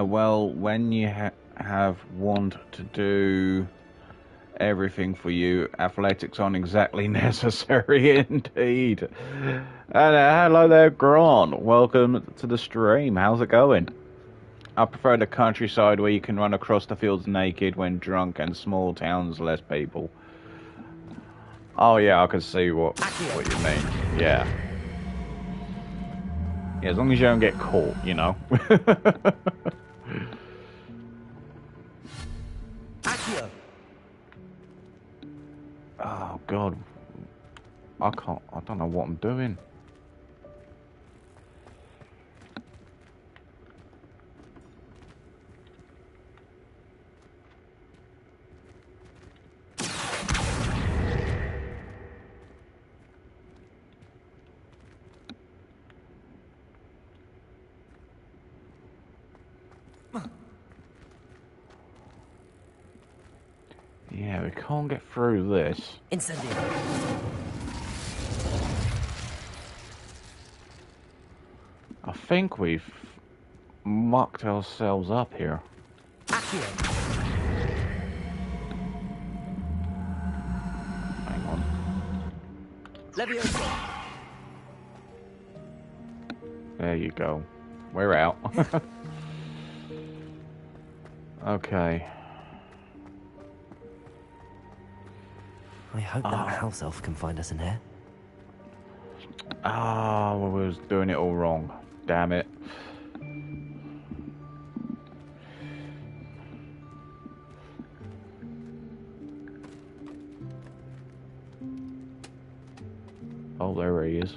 Well, when you have want to do everything for you, athletics aren't exactly necessary indeed. And hello there, Grant. Welcome to the stream. How's it going? I prefer the countryside where you can run across the fields naked when drunk and small towns less people. Oh yeah, I can see what you mean. Yeah. Yeah, as long as you don't get caught, you know. Accio. Oh God, I don't know what I'm doing. Yeah, we can't get through this. Incendio. I think we've mucked ourselves up here. Accio. Hang on. Leviosa. There you go. We're out. Okay. I hope that house elf can find us in here. Ah, well, we was doing it all wrong. Damn it. Oh, there he is.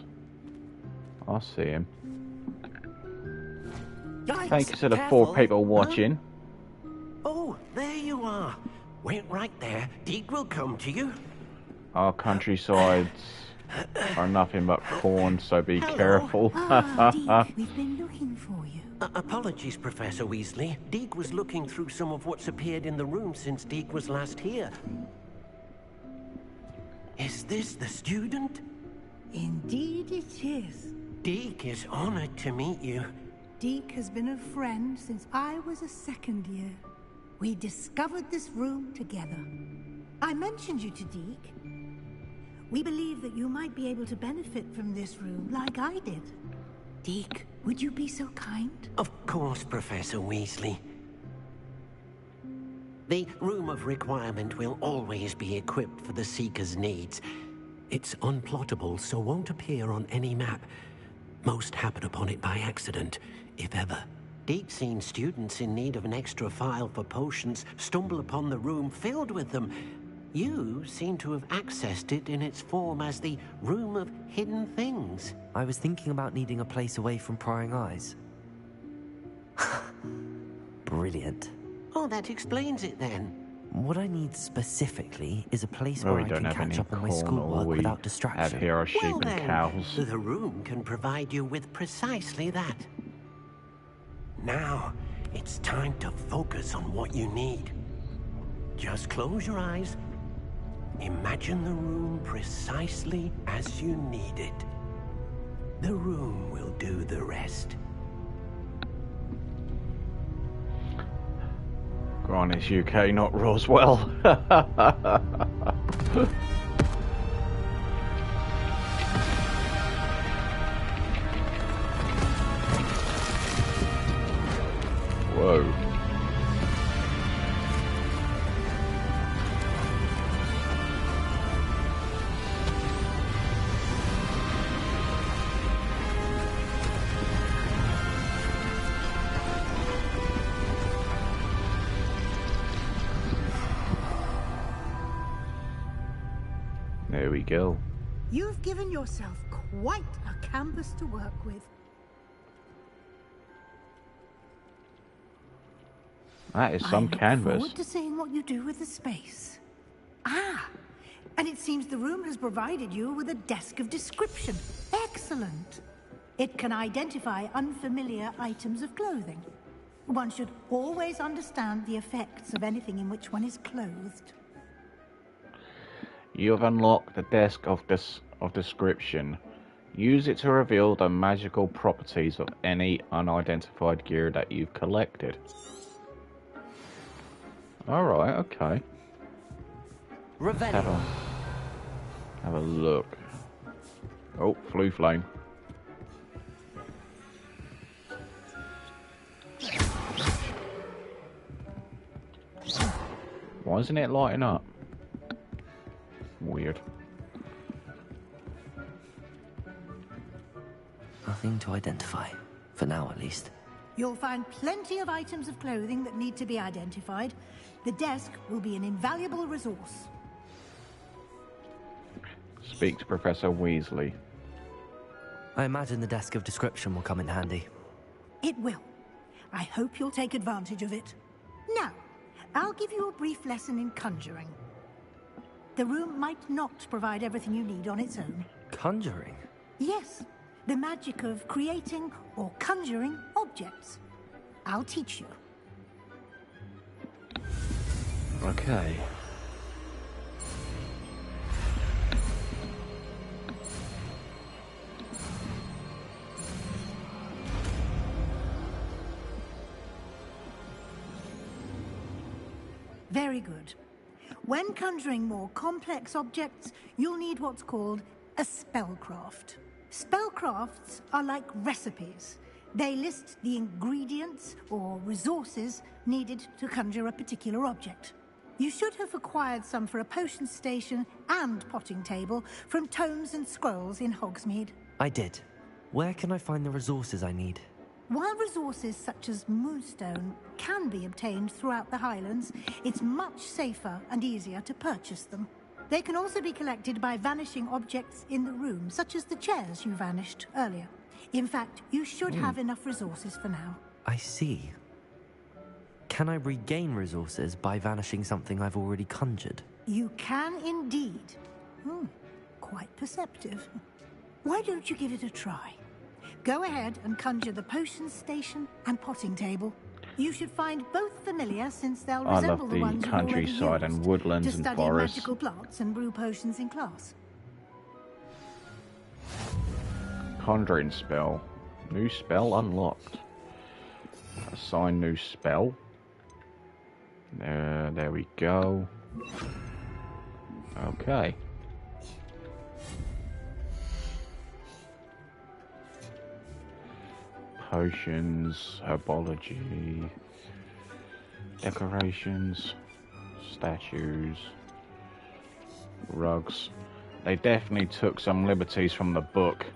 I see him. Yikes, Thank you to the careful. 4 people watching. Huh? Oh, there you are. Wait right there. Deke will come to you. Our countrysides are nothing but corn, so be Hello. careful. Deke, we've been looking for you. Apologies, Professor Weasley. Deke was looking through some of what's appeared in the room since Deke was last here. Is this the student? Indeed it is. Deke is honored to meet you. Deke has been a friend since I was a second year. We discovered this room together. I mentioned you to Deke. We believe that you might be able to benefit from this room like I did. Deke, would you be so kind? Of course, Professor Weasley. The Room of Requirement will always be equipped for the Seeker's needs. It's unplottable, so won't appear on any map. Most happen upon it by accident, if ever. Deke's seen students in need of an extra file for potions stumble upon the room filled with them. You seem to have accessed it in its form as the Room of Hidden Things. I was thinking about needing a place away from prying eyes. Brilliant. Oh, that explains it then. What I need specifically is a place Well, where we I don't can have catch any up on my corn, schoolwork all we without distraction. have here are sheep Well and then, cows. the room can provide you with precisely that. Now, it's time to focus on what you need. Just close your eyes. Imagine the room precisely as you need it. The room will do the rest. Granted, it's UK, not Roswell. Whoa. There we go. You've given yourself quite a canvas to work with. That is some I look canvas. forward to seeing what you do with the space. Ah, and it seems the room has provided you with a desk of description. Excellent. It can identify unfamiliar items of clothing. One should always understand the effects of anything in which one is clothed. You have unlocked the desk of description. Use it to reveal the magical properties of any unidentified gear that you've collected. Alright, okay. Have a look. Oh, flu flame. Why isn't it lighting up? Weird. Nothing to identify. For now, at least. You'll find plenty of items of clothing that need to be identified. The desk will be an invaluable resource. Speak to Professor Weasley. I imagine the desk of description will come in handy. It will. I hope you'll take advantage of it. Now, I'll give you a brief lesson in conjuring. The room might not provide everything you need on its own. Conjuring? Yes, the magic of creating or conjuring objects. I'll teach you. Okay. Very good. When conjuring more complex objects, you'll need what's called a spellcraft. Spellcrafts are like recipes. They list the ingredients or resources needed to conjure a particular object. You should have acquired some for a potion station and potting table from tomes and scrolls in Hogsmeade. I did. Where can I find the resources I need? While resources such as moonstone can be obtained throughout the Highlands, it's much safer and easier to purchase them. They can also be collected by vanishing objects in the room, such as the chairs you vanished earlier. In fact, you should have enough resources for now. I see. Can I regain resources by vanishing something I've already conjured? You can indeed. Quite perceptive. Why don't you give it a try? Go ahead and conjure the potion station and potting table. You should find both familiar, since they'll resemble the ones you've already used countryside and woodlands to and study forests. magical plants and brew potions in class. Conjuring spell. New spell unlocked. Assign new spell. There we go. Okay. Potions, herbology, decorations, statues, rugs. They definitely took some liberties from the book.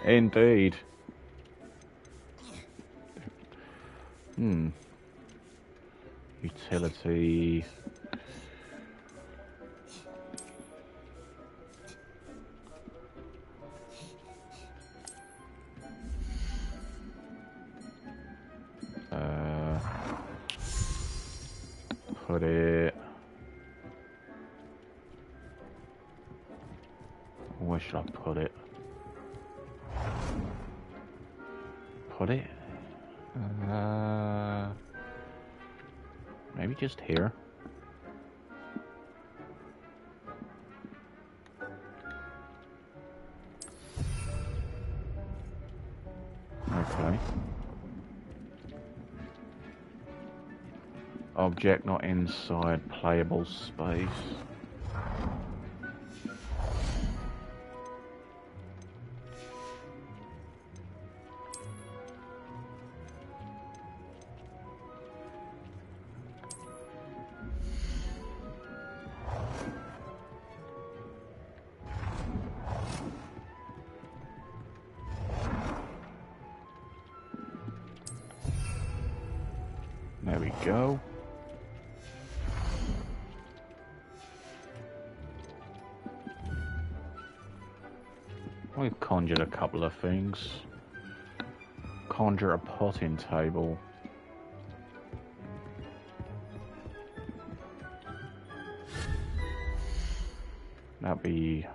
Indeed. Utility. Put it. Where should I put it? Put it? Maybe just here. Okay. Object not inside playable space. There we go. We've conjured a couple of things. Conjure a potting table. That'd be...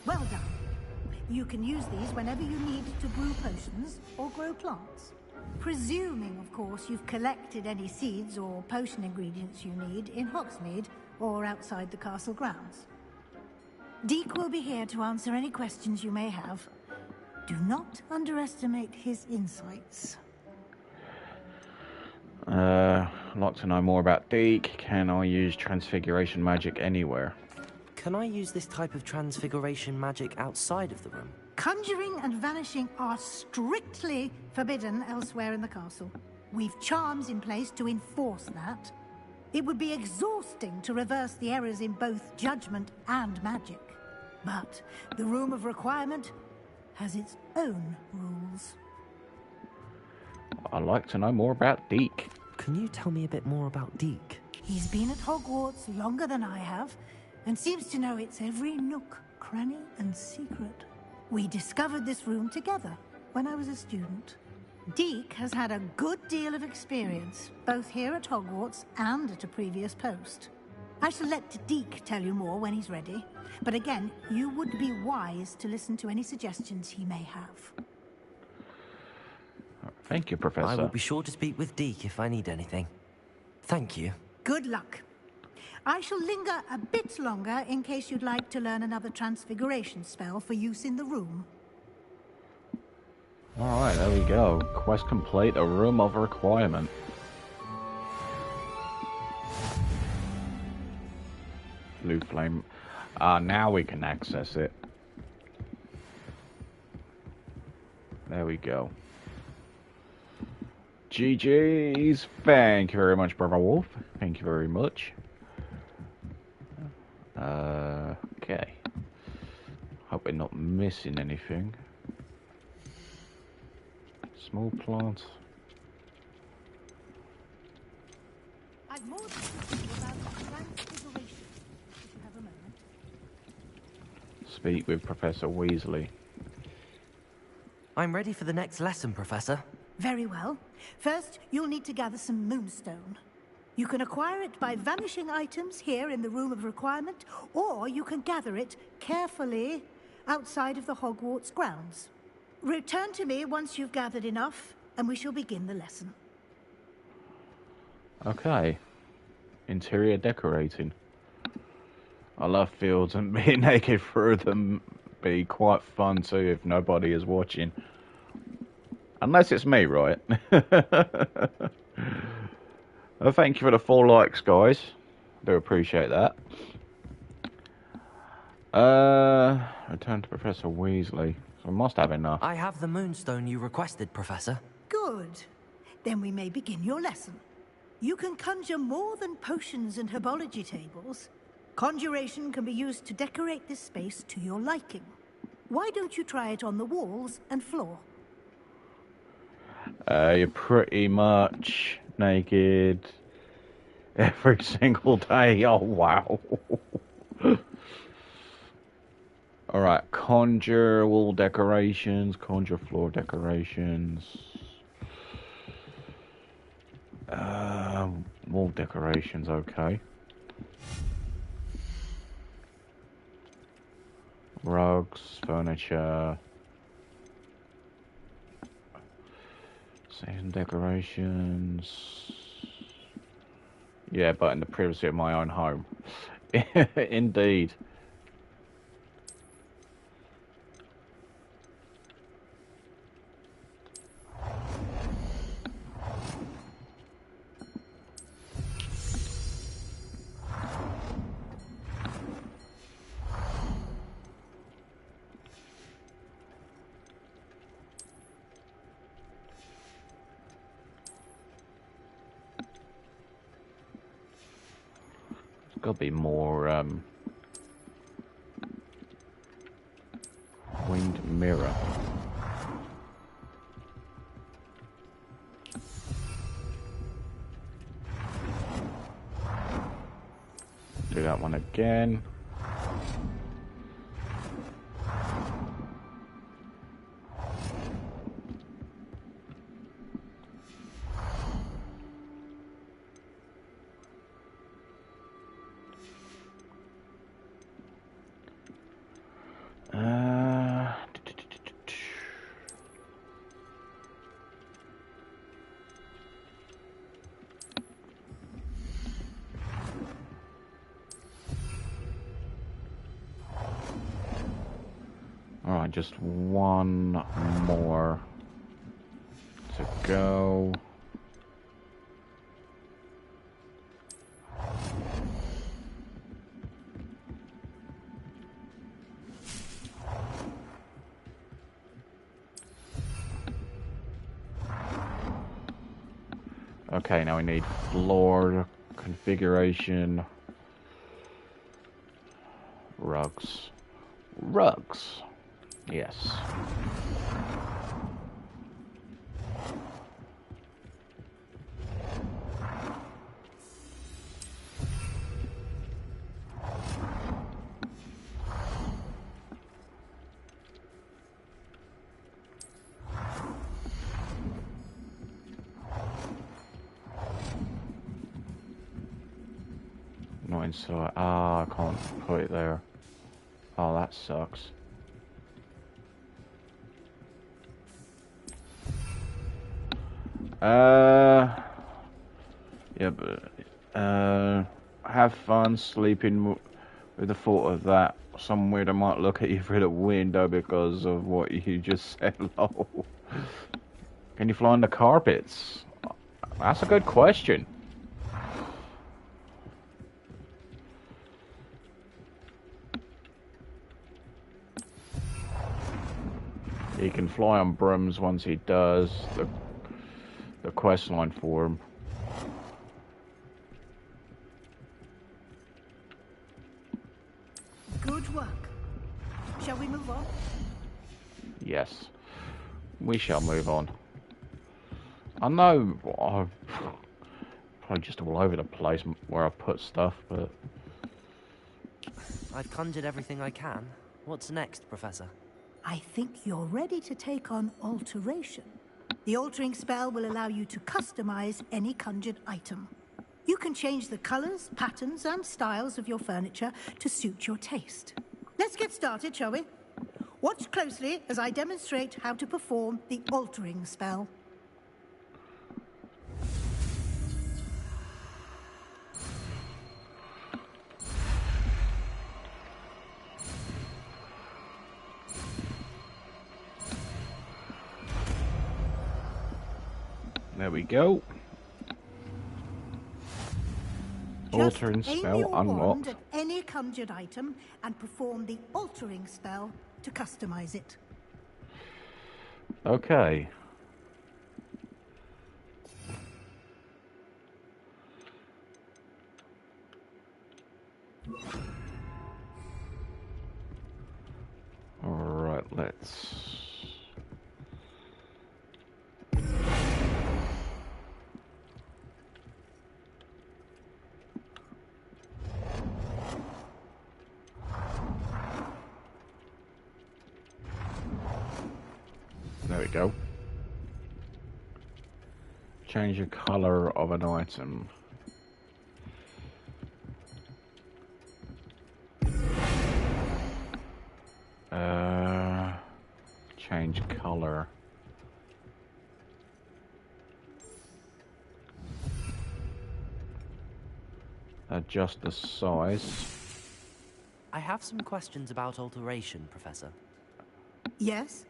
Well done. You can use these whenever you need to brew potions or grow plants. Presuming, of course, you've collected any seeds or potion ingredients you need in Hogsmeade or outside the castle grounds. Deke will be here to answer any questions you may have. Do not underestimate his insights. I'd like to know more about Deke. Can I use transfiguration magic anywhere? Can I use this type of transfiguration magic outside of the room? Conjuring and vanishing are strictly forbidden elsewhere in the castle. We've charms in place to enforce that. It would be exhausting to reverse the errors in both judgment and magic. But the Room of Requirement has its own rules. I'd like to know more about Deke. Can you tell me a bit more about Deke? He's been at Hogwarts longer than I have, and seems to know its every nook, cranny, and secret. We discovered this room together when I was a student. Deke has had a good deal of experience, both here at Hogwarts and at a previous post. I shall let Deke tell you more when he's ready. But again, you would be wise to listen to any suggestions he may have. Thank you, Professor. I will be sure to speak with Deke if I need anything. Thank you. Good luck. I shall linger a bit longer in case you'd like to learn another transfiguration spell for use in the room. Alright, there we go. Quest complete, a room of requirement. Blue flame. Now we can access it. There we go. GG's. Thank you very much, Brother Wolf. Thank you very much. Okay. Hope we're not missing anything. Small plant. I've more to say about transfiguration. If you have a moment. Speak with Professor Weasley. I'm ready for the next lesson, Professor. Very well. First, you'll need to gather some moonstone. You can acquire it by vanishing items here in the Room of Requirement, or you can gather it carefully outside of the Hogwarts grounds. Return to me once you've gathered enough, and we shall begin the lesson. Okay. Interior decorating. I love fields, and being naked through them be quite fun too if nobody is watching. Unless it's me, right? Well, thank you for the 4 likes, guys. Do appreciate that. Return to Professor Weasley. So I must have enough. I have the moonstone you requested, Professor. Good. Then we may begin your lesson. You can conjure more than potions and herbology tables. Conjuration can be used to decorate this space to your liking. Why don't you try it on the walls and floor? You're pretty much naked every single day. Oh, wow. Alright, conjure wall decorations, conjure floor decorations. Wall decorations, okay. Rugs, furniture. Season decorations. Yeah, but in the privacy of my own home. Indeed. There's got to be more winged mirror. Do that one again. Alright, just one more to go. Okay, now we need floor configuration. Rugs. Rugs. Yes. Now I inside. Ah, I can't put it there. Oh, that sucks. Yeah, but have fun sleeping with the thought of that. Somewhere they might look at you through the window because of what you just said. Lol. Can you fly on the carpets? That's a good question. He can fly on brooms once he does the quest line for him. Good work. Shall we move on? Yes, we shall move on. I know I'm probably just all over the place where I put stuff, but... I've conjured everything I can. What's next, Professor? I think you're ready to take on alteration. The altering spell will allow you to customize any conjured item. You can change the colors, patterns, and styles of your furniture to suit your taste. Let's get started, shall we? Watch closely as I demonstrate how to perform the altering spell. There we go. Altering Just aim spell your wand unlocked. at any conjured item and perform the altering spell to customize it. Okay. Alright, let's... There we go. Change the color of an item. Change color. Adjust the size. I have some questions about alteration, Professor. Yes?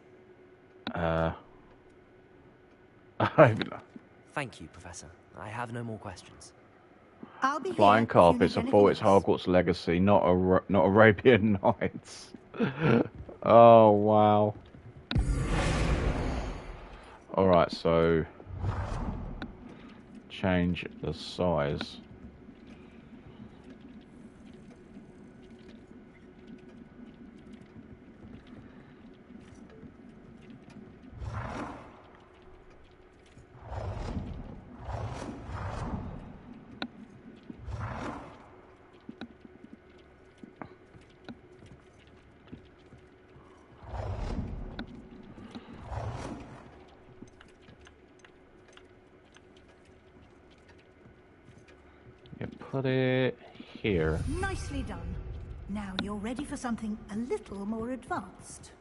Thank you, Professor. I have no more questions. I'll be Flying here carpets. I thought it's Hogwarts Legacy, not Arabian Nights. Oh wow. All right, so change the size. Put it here. Nicely done. Now you're ready for something a little more advanced.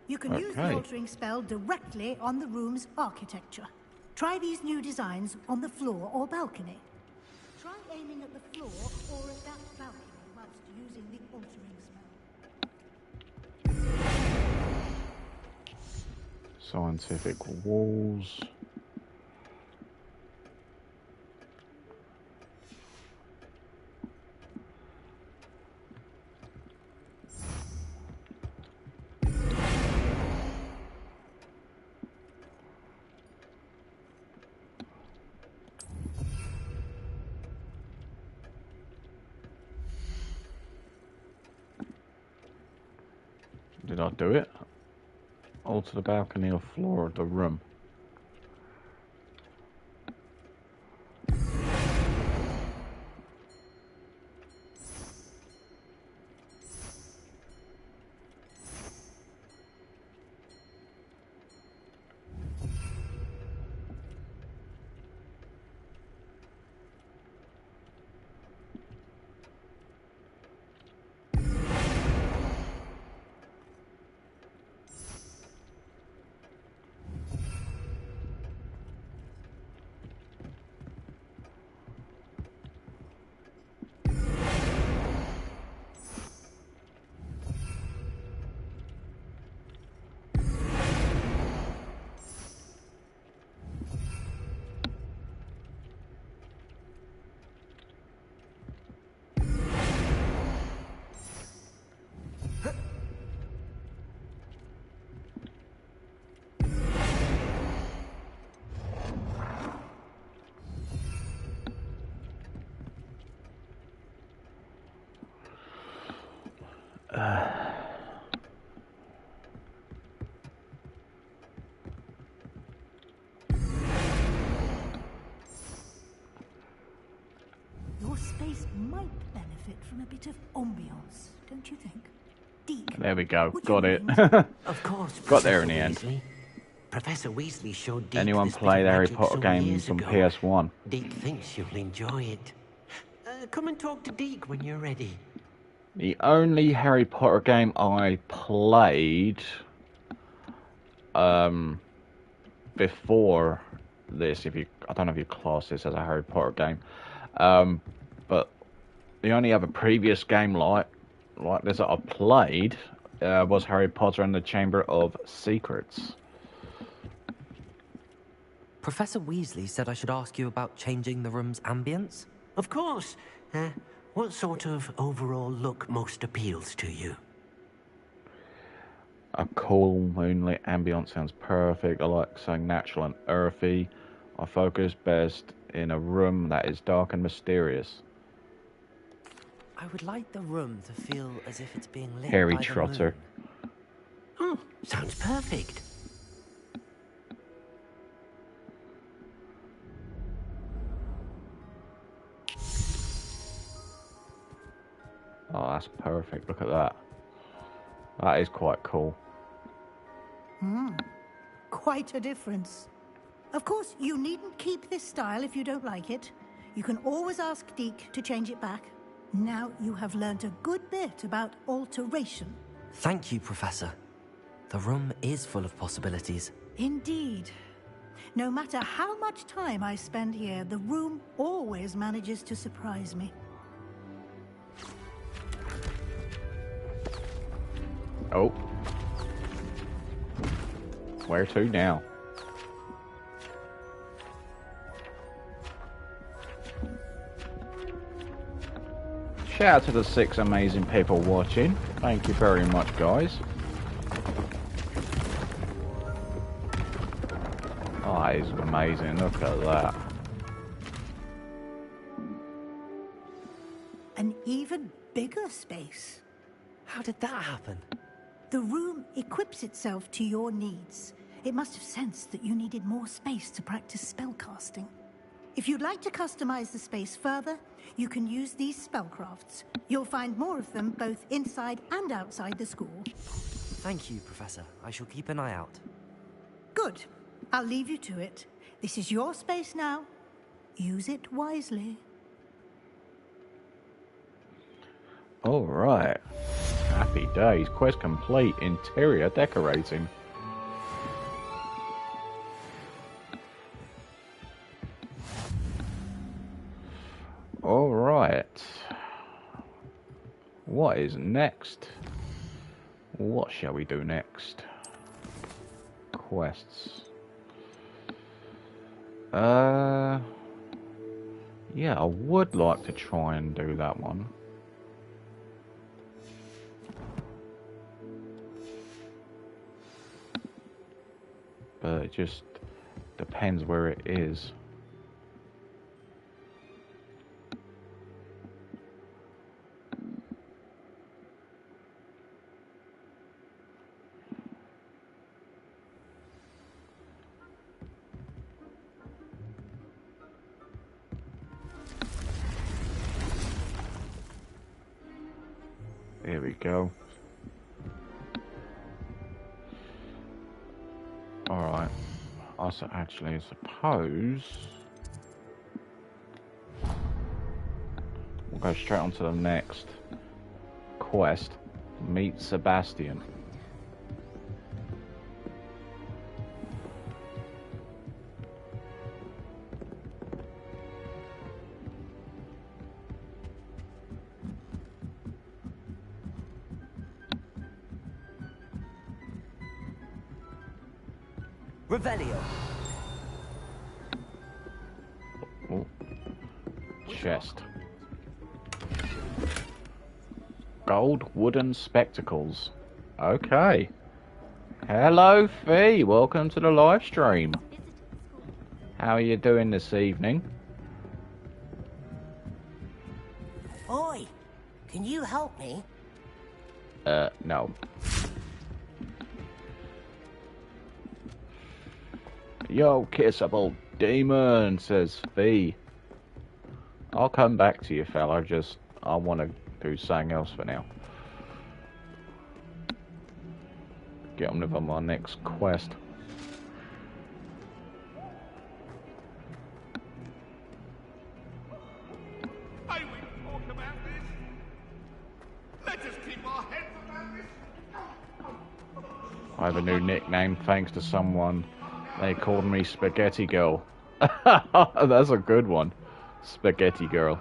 You can use the Okay. altering spell directly on the room's architecture. Try these new designs on the floor or balcony. Try aiming at the floor or at that balcony whilst using the altering spell. Scientific walls. Did I do it? Alter the balcony or floor of the room. place might benefit from a bit of ambiance, don't you think? Deke, There we go. Got it. Of course. Got there in the end. Weasley. Professor Weasley showed Deke Anyone this play bit the of Harry magic Potter so many games years on ago. PS1? Deke thinks you'll enjoy it. Come and talk to Deke when you're ready. The only Harry Potter game I played before this, I don't know if you class this as a Harry Potter game, but the only other previous game like this that I played was Harry Potter and the Chamber of Secrets. Professor Weasley said I should ask you about changing the room's ambience? Of course. What sort of overall look most appeals to you? A cool moonlit ambience sounds perfect. I like something natural and earthy. I focus best in a room that is dark and mysterious. I would like the room to feel as if it's being lit Harry by the Trotter. moon. Sounds perfect. Oh, that's perfect. Look at that. That is quite cool. Quite a difference. Of course, you needn't keep this style if you don't like it. You can always ask Deke to change it back. Now you have learnt a good bit about alteration. Thank you, Professor. The room is full of possibilities. Indeed. No matter how much time I spend here, the room always manages to surprise me. Oh. Where to now? Shout out to the 6 amazing people watching. Thank you very much, guys. Oh, that is amazing. Look at that. An even bigger space. How did that happen? The room equips itself to your needs. It must have sensed that you needed more space to practice spellcasting. If you'd like to customize the space further, you can use these spellcrafts. You'll find more of them both inside and outside the school. Thank you, Professor. I shall keep an eye out. Good. I'll leave you to it. This is your space now. Use it wisely. All right. Happy days. Quest complete. Interior decorating. All right. What is next? What shall we do next? Quests. Yeah, I would like to try and do that one. But it just depends where it is. There we go. Alright. I actually suppose we'll go straight on to the next quest. Meet Sebastian. Revelio. Oh. Chest. Gold wooden spectacles. Okay. Hello, Fee. Welcome to the live stream. How are you doing this evening? Oi, can you help me? No. Yo, kissable demon, says Fee. I'll come back to you, fella. I want to do something else for now. Get on with my next quest. I will talk about this. Let us keep our heads about this. I have a new nickname thanks to someone. They called me Spaghetti Girl. That's a good one. Spaghetti Girl.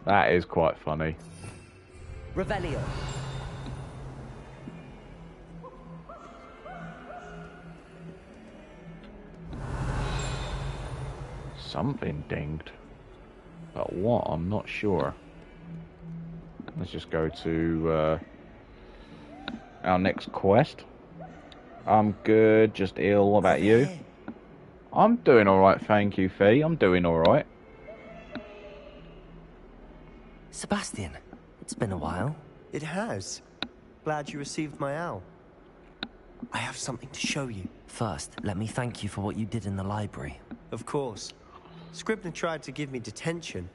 That is quite funny. Revelio. Something dinged. But what? I'm not sure. Let's just go to our next quest. I'm good, just ill. What about you? I'm doing alright, thank you, Fee. I'm doing alright. Sebastian, it's been a while. It has. Glad you received my owl. I have something to show you. First, let me thank you for what you did in the library. Of course. Scribner tried to give me detention,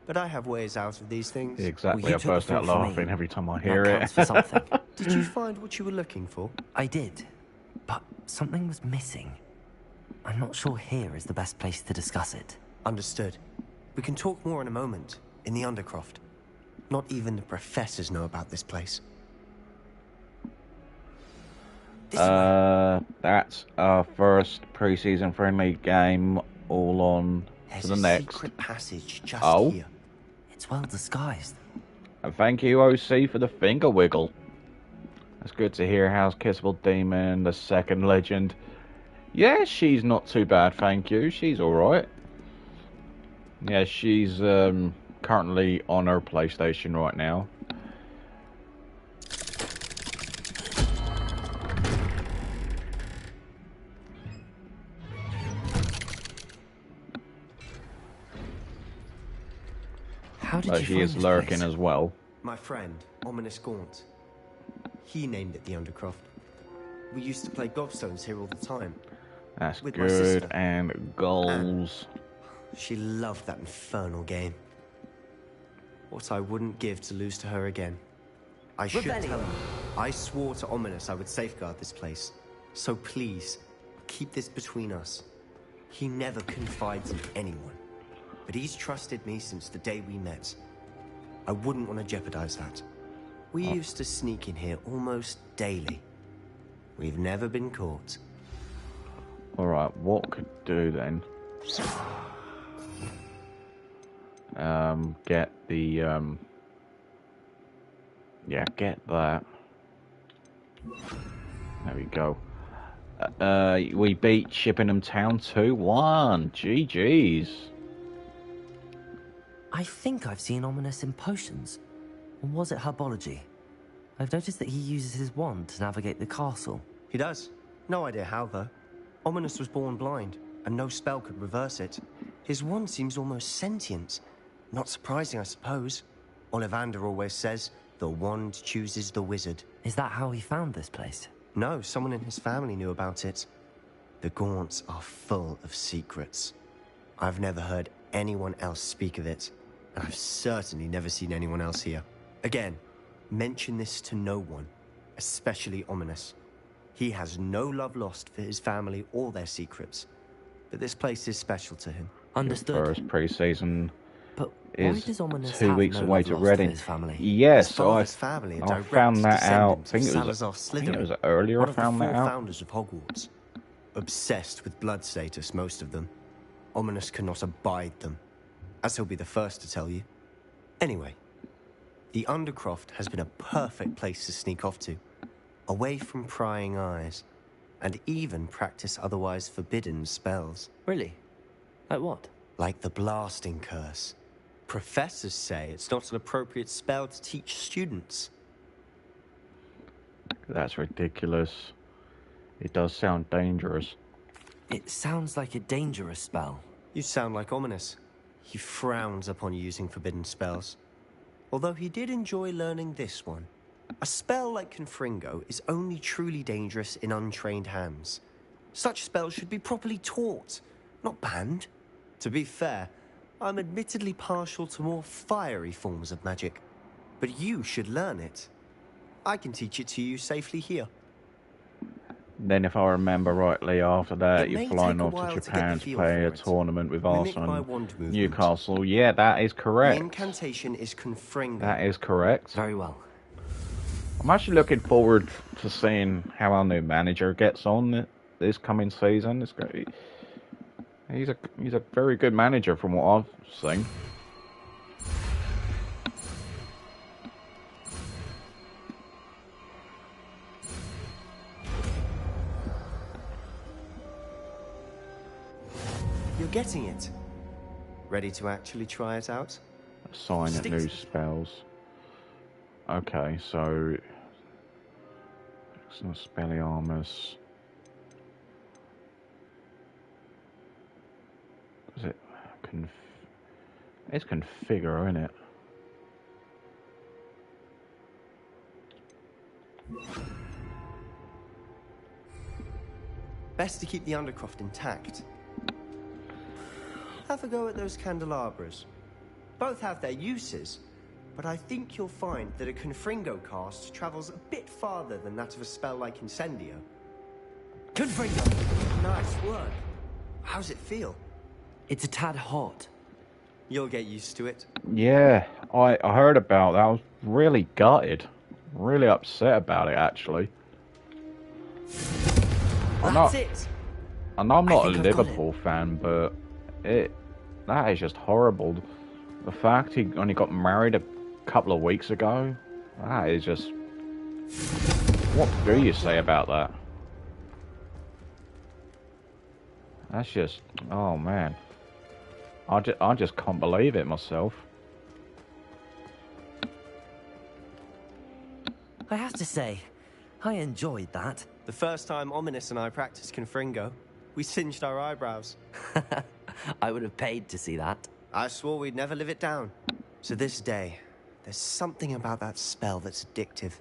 but I have ways out of these things. Exactly, Well, I burst out laughing every time I hear That it. counts for something. Did you find what you were looking for? I did, but something was missing. I'm not sure here is the best place to discuss it. Understood. We can talk more in a moment, in the Undercroft. Not even the professors know about this place. That's our first pre-season friendly game, all on There's to the a next. secret passage just Oh. here. It's well disguised. And thank you, OC, for the finger wiggle. That's good to hear. How's Kissable Demon, the second legend? Yeah, she's not too bad, thank you. She's alright. Yeah, she's currently on her PlayStation right now. How did But you she find is this lurking place? as well. My friend, Ominous Gaunt. He named it the Undercroft. We used to play gobstones here all the time. That's with my good. sister. And goals. She loved that infernal game. What I wouldn't give to lose to her again. I should tell her. I swore to Ominous I would safeguard this place. So please, keep this between us. He never confides in anyone. But he's trusted me since the day we met. I wouldn't want to jeopardize that. We used to sneak in here almost daily. We've never been caught. Alright, what could do then? Get the, yeah, get that. There we go. We beat Chippenham Town 2-1. GG's. I think I've seen Ominous in potions. Or was it herbology? I've noticed that he uses his wand to navigate the castle. He does. No idea how, though. Ominous was born blind, and no spell could reverse it. His wand seems almost sentient. Not surprising, I suppose. Ollivander always says, the wand chooses the wizard. Is that how he found this place? No, someone in his family knew about it. The Gaunts are full of secrets. I've never heard anyone else speak of it, and I've certainly never seen anyone else here. Again, mention this to no one, especially Ominous. He has no love lost for his family or their secrets, but this place is special to him. Understood. First pre-season But is why does Ominous 2 have weeks no away love to lost for Reading. his family? Yes, His so father's family are I direct found that out. descendants I think of it was Salazar Slytherin, earlier. one I of the found that four out. founders of Hogwarts. Obsessed with blood status, most of them. Ominous cannot abide them, as he'll be the first to tell you. Anyway, the Undercroft has been a perfect place to sneak off to, away from prying eyes, and even practice otherwise forbidden spells. Really? Like what? Like the blasting curse. Professors say it's not an appropriate spell to teach students. That's ridiculous. It does sound dangerous. It sounds like a dangerous spell. You sound like Ominous. He frowns upon using forbidden spells. Although he did enjoy learning this one. A spell like Confringo is only truly dangerous in untrained hands. Such spells should be properly taught, not banned. To be fair, I'm admittedly partial to more fiery forms of magic. But you should learn it. I can teach it to you safely here. Then, if I remember rightly, after that, It you're may flying take a off to while to get Japan the to feel play for a it. tournament with Mimic Arsenal my and wand movement. Newcastle. Yeah, that is The correct. incantation is Confringo. That is correct. Very well. I'm actually looking forward to seeing how our new manager gets on this coming season. It's great. He's a very good manager from what I've seen. You're getting it. Ready to actually try it out? Sign of new spells. Okay, so some Spelliarmus. Is it it's configure, isn't it? Best to keep the Undercroft intact. Have a go at those candelabras. Both have their uses, but I think you'll find that a Confringo cast travels a bit farther than that of a spell like Incendio. Confringo! Nice work. How's it feel? It's a tad hot. You'll get used to it. Yeah, I heard about that. I was really gutted. Really upset about it, actually. That's it. I know I'm not a Liverpool fan, but that is just horrible. The fact he only got married a couple of weeks ago, that is just... What do you say about that? That's just... Oh, man. I just can't believe it myself. I have to say, I enjoyed that. The first time Ominous and I practiced Confringo, we singed our eyebrows. I would have paid to see that. I swore we'd never live it down. To this day, there's something about that spell that's addictive.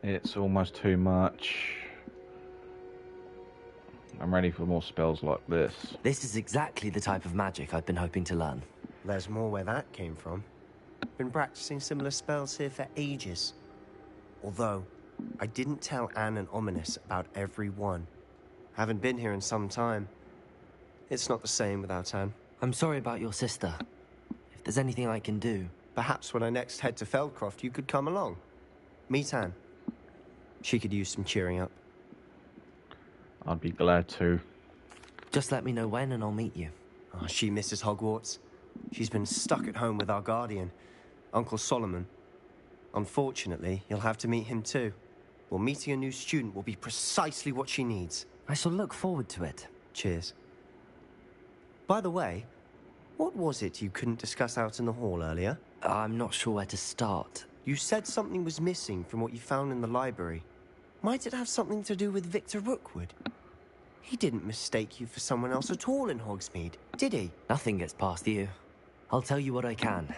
It's almost too much. I'm ready for more spells like this. This is exactly the type of magic I've been hoping to learn. There's more where that came from. Been practicing similar spells here for ages. Although, I didn't tell Anne and Ominous about every one. Haven't been here in some time. It's not the same without Anne. I'm sorry about your sister. If there's anything I can do... Perhaps when I next head to Feldcroft, you could come along. Meet Anne. She could use some cheering up. I'd be glad to. Just let me know when and I'll meet you. Oh, she misses Hogwarts. She's been stuck at home with our guardian, Uncle Solomon. Unfortunately, you'll have to meet him too. Well, meeting a new student will be precisely what she needs. I shall look forward to it. Cheers. By the way, what was it you couldn't discuss out in the hall earlier? I'm not sure where to start. You said something was missing from what you found in the library. Might it have something to do with Victor Rookwood? He didn't mistake you for someone else at all in Hogsmeade, did he? Nothing gets past you. I'll tell you what I can.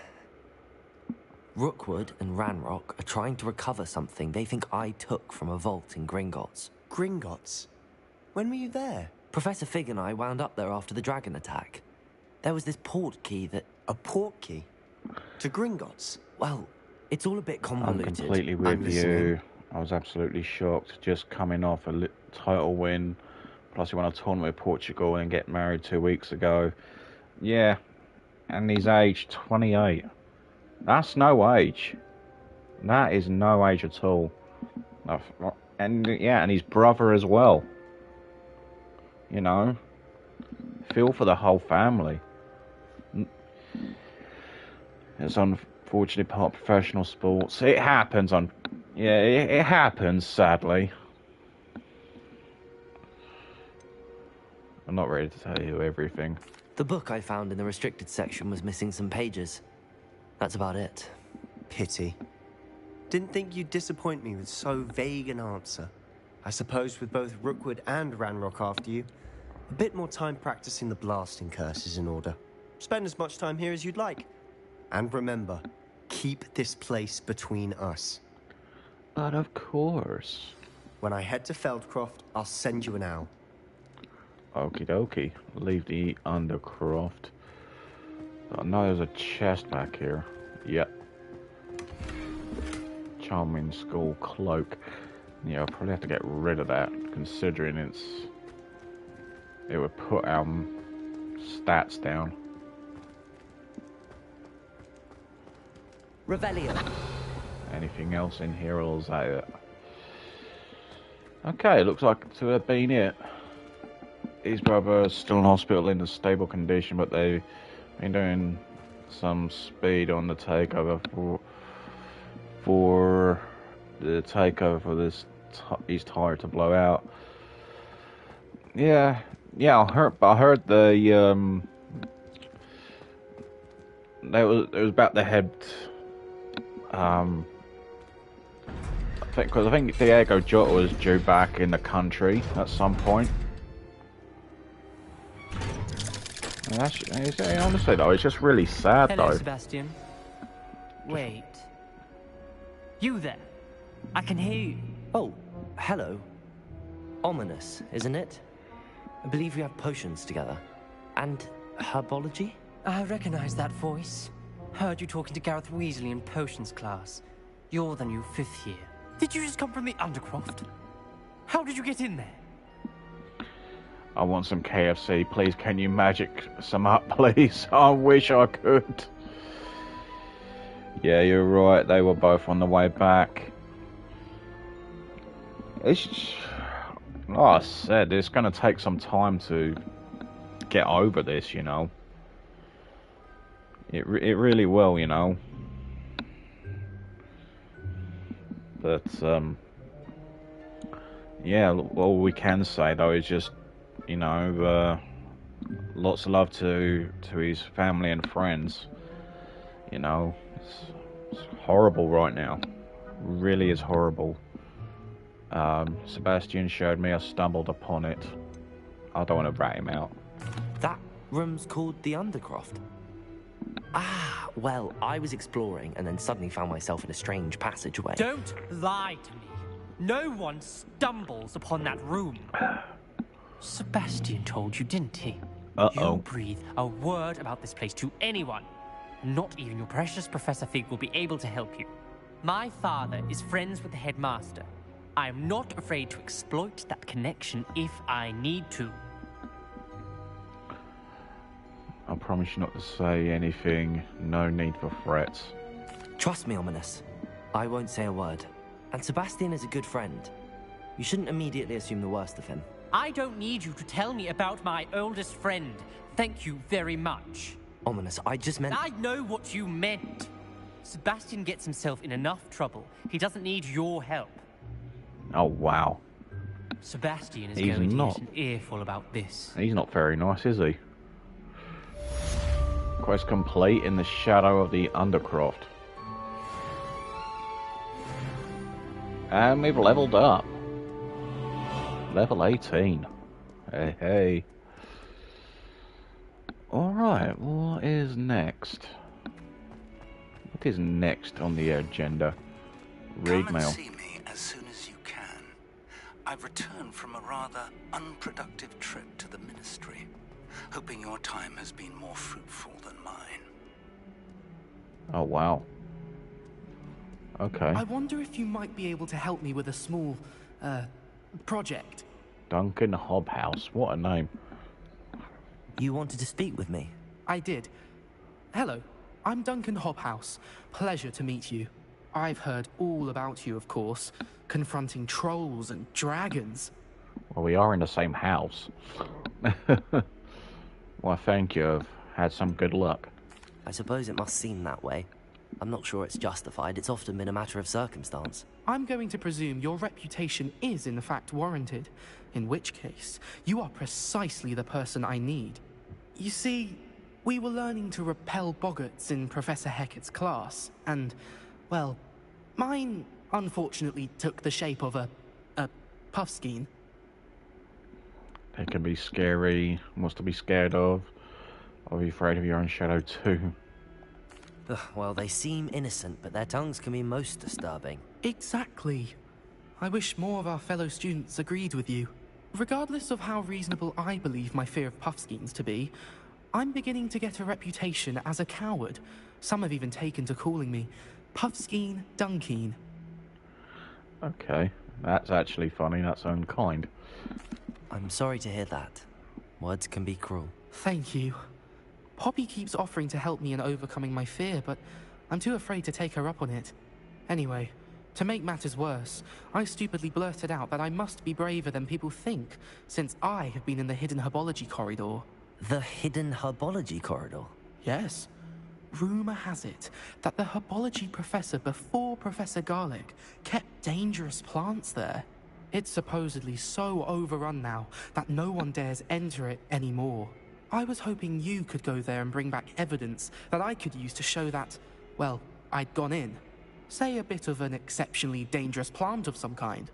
Rookwood and Ranrock are trying to recover something they think I took from a vault in Gringotts. Gringotts? When were you there? Professor Fig and I wound up there after the dragon attack. There was this port key that... A port key? To Gringotts? Well, it's all a bit convoluted. I'm completely with you. I was absolutely shocked just coming off a title win. Plus he won a tournament with Portugal and get married 2 weeks ago. Yeah, and he's aged 28. That's no age. That is no age at all. And yeah, and his brother as well. You know, feel for the whole family. It's unfortunately part of professional sports. It happens yeah, it happens, sadly. I'm not ready to tell you everything. The book I found in the restricted section was missing some pages. That's about it. Pity. Didn't think you'd disappoint me with so vague an answer. I suppose with both Rookwood and Ranrock after you, a bit more time practicing the blasting curse is in order. Spend as much time here as you'd like. And remember, keep this place between us. But of course. When I head to Feldcroft, I'll send you an owl. Okie dokie. Leave the Undercroft. I know there's a chest back here. Yep. Charming school cloak. Yeah, I'll probably have to get rid of that, considering it would put our stats down. Revelio. Anything else in here, or is that it? Okay, looks like to have been it. His brother's still in hospital in a stable condition, but they've been doing some speed on the takeover for the takeover for this. He's tired to blow out. Yeah. I heard the it was about the head. I think Diego Jota was due back in the country at some point. Honestly though, it's just really sad. Hello, though. Sebastian. Wait. You there? I can hear you. Oh, hello. Ominous, isn't it? I believe we have potions together. And herbology? I recognize that voice. Heard you talking to Gareth Weasley in potions class. You're the new 5th year. Did you just come from the Undercroft? How did you get in there? I want some KFC. Please, can you magic some up, please? I wish I could. Yeah, you're right. They were both on the way back. It's... Like I said, it's going to take some time to get over this, you know. It really will, you know. But, yeah, all we can say, though, is just, you know, lots of love to his family and friends. You know, it's horrible right now. Really is horrible. Sebastian showed me. I stumbled upon it. I don't want to rat him out. That room's called the Undercroft. Ah, well, I was exploring and then suddenly found myself in a strange passageway. Don't lie to me. No one stumbles upon that room. Sebastian told you, didn't he? Uh-oh. You breathe a word about this place to anyone. Not even your precious Professor Fig will be able to help you. My father is friends with the headmaster. I am not afraid to exploit that connection if I need to. I promise you not to say anything. No need for threats. Trust me, Ominous. I won't say a word. And Sebastian is a good friend. You shouldn't immediately assume the worst of him. I don't need you to tell me about my oldest friend. Thank you very much. Ominous, I just meant... I know what you meant. Sebastian gets himself in enough trouble. He doesn't need your help. Oh, wow. Sebastian is He's going to not. get an earful about this. He's not very nice, is he? Quest complete in the shadow of the Undercroft. And we've leveled up. Level 18. Hey, hey. Alright, what is next? What is next on the agenda? Read Come mail. and see me as soon as you can. I've returned from a rather unproductive trip to the Ministry, hoping your time has been more fruitful than mine. Oh, wow. Okay. I wonder if you might be able to help me with a small, project. Duncan Hobhouse. What a name. You wanted to speak with me? I did. Hello, I'm Duncan Hobhouse. Pleasure to meet you. I've heard all about you, of course, confronting trolls and dragons. Well, we are in the same house. Well, thank you. I've had some good luck. I suppose it must seem that way. I'm not sure it's justified. It's often been a matter of circumstance. I'm going to presume your reputation is in fact warranted, in which case, you are precisely the person I need. You see, we were learning to repel boggarts in Professor Hecat's class, and, well, mine unfortunately took the shape of a puffskein. They can be scary. What's to be scared of? Are you afraid of your own shadow too? Ugh, well, they seem innocent, but their tongues can be most disturbing. Exactly. I wish more of our fellow students agreed with you. Regardless of how reasonable I believe my fear of Puffskeins to be, I'm beginning to get a reputation as a coward. Some have even taken to calling me Puffskeen Dunkeen. Okay, that's actually funny. That's unkind. I'm sorry to hear that. Words can be cruel. Thank you. Poppy keeps offering to help me in overcoming my fear, but I'm too afraid to take her up on it. Anyway, to make matters worse, I stupidly blurted out that I must be braver than people think, since I have been in the hidden herbology corridor. The hidden herbology corridor? Yes. Rumor has it that the herbology professor before Professor Garlic kept dangerous plants there. It's supposedly so overrun now that no one dares enter it anymore. I was hoping you could go there and bring back evidence that I could use to show that, well, I'd gone in. Say a bit of an exceptionally dangerous plant of some kind.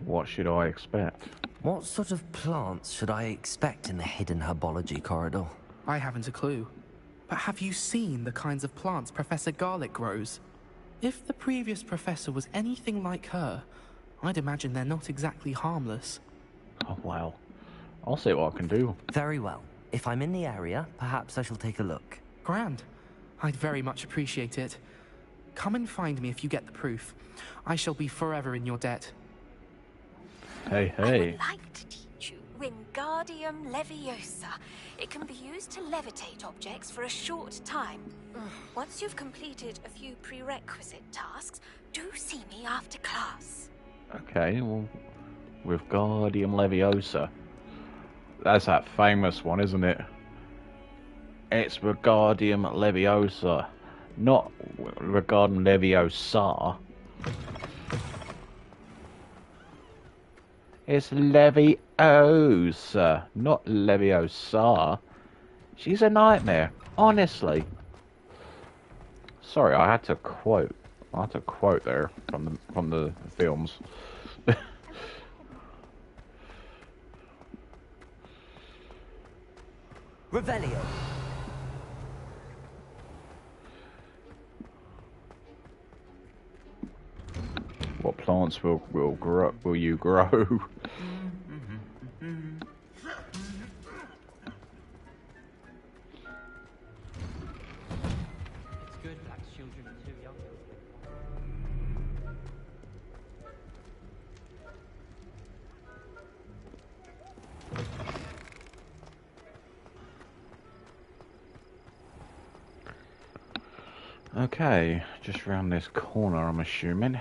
What should I expect? What sort of plants should I expect in the hidden herbology corridor? I haven't a clue. But have you seen the kinds of plants Professor Garlic grows? If the previous professor was anything like her, I'd imagine they're not exactly harmless. Oh, wow. I'll see what I can do. Very well. If I'm in the area, perhaps I shall take a look. Grand. I'd very much appreciate it. Come and find me if you get the proof. I shall be forever in your debt. Hey, I hey. would like to teach you Wingardium Leviosa. It can be used to levitate objects for a short time. Once you've completed a few prerequisite tasks, do see me after class. Okay, well, with Wingardium Leviosa. That's that famous one, isn't it? It's Wingardium Leviosa, not Wingardium Leviosa. It's Leviosa, not Leviosa. She's a nightmare, honestly. Sorry, I had to quote. There from the films. Revelio. What plants will you grow? It's good that children are too young. Okay, just round this corner, I'm assuming.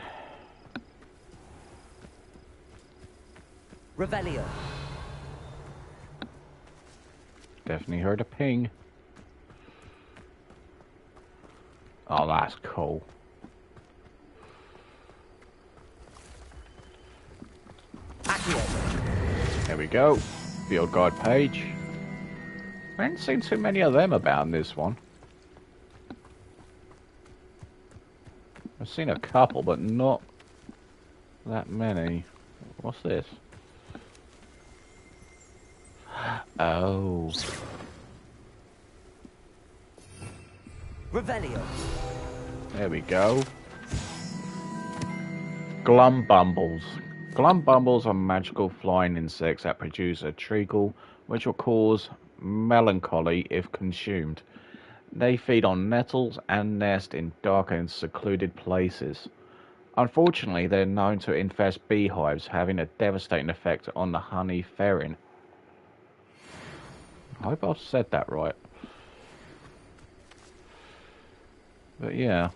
Revelio. Definitely heard a ping. Oh, that's cool. There we go. Field guide page. I haven't seen too many of them about in this one. I've seen a couple, but not that many. What's this? Oh. Revelio. There we go. Glumbumbles. Glumbumbles are magical flying insects that produce a treacle which will cause melancholy if consumed. They feed on nettles and nest in dark and secluded places. Unfortunately, they're known to infest beehives, having a devastating effect on the honey ferrin. I hope I've said that right. But yeah.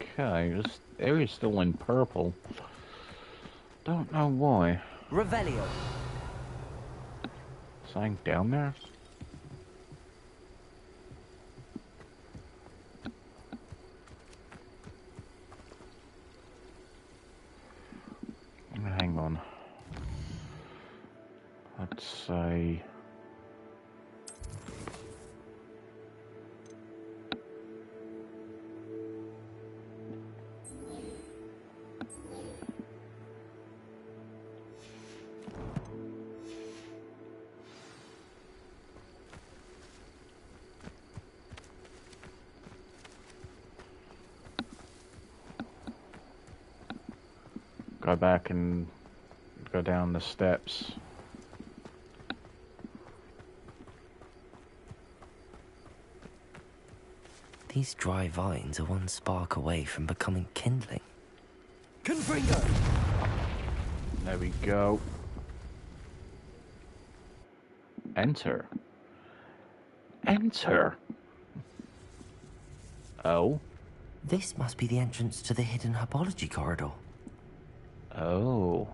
Okay, this area's still in purple. Don't know why. Revelio. Something down there? Hang on. I'd say... go back and go down the steps. These dry vines are one spark away from becoming kindling. Confringo! There we go. Enter. Enter. Oh. This must be the entrance to the hidden herbology corridor. Oh.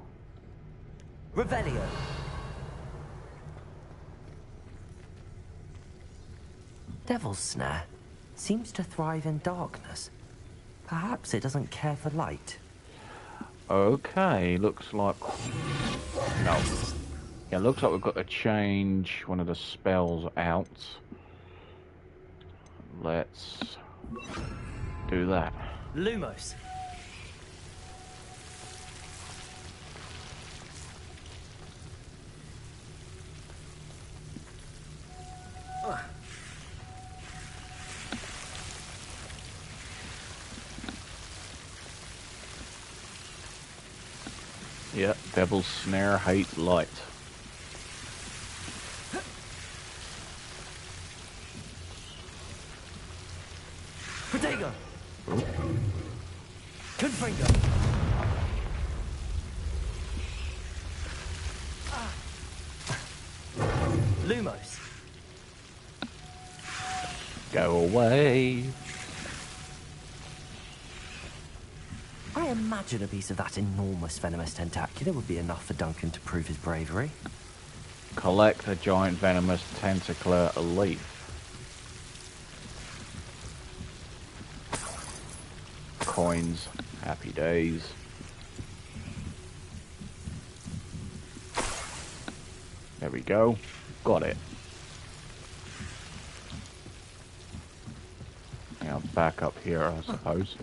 Revelio. Devil's Snare seems to thrive in darkness. Perhaps it doesn't care for light. Okay, looks like... No. Yeah, looks like we've got to change one of the spells out. Let's do that. Lumos. Yep, Devil's Snare, hate light. Protego. Confringo. Lumos. Go away. I imagine a piece of that enormous venomous tentacular would be enough for Duncan to prove his bravery. Collect a giant venomous tentacular leaf. Coins. Happy days. There we go. Got it. Now back up here, I suppose.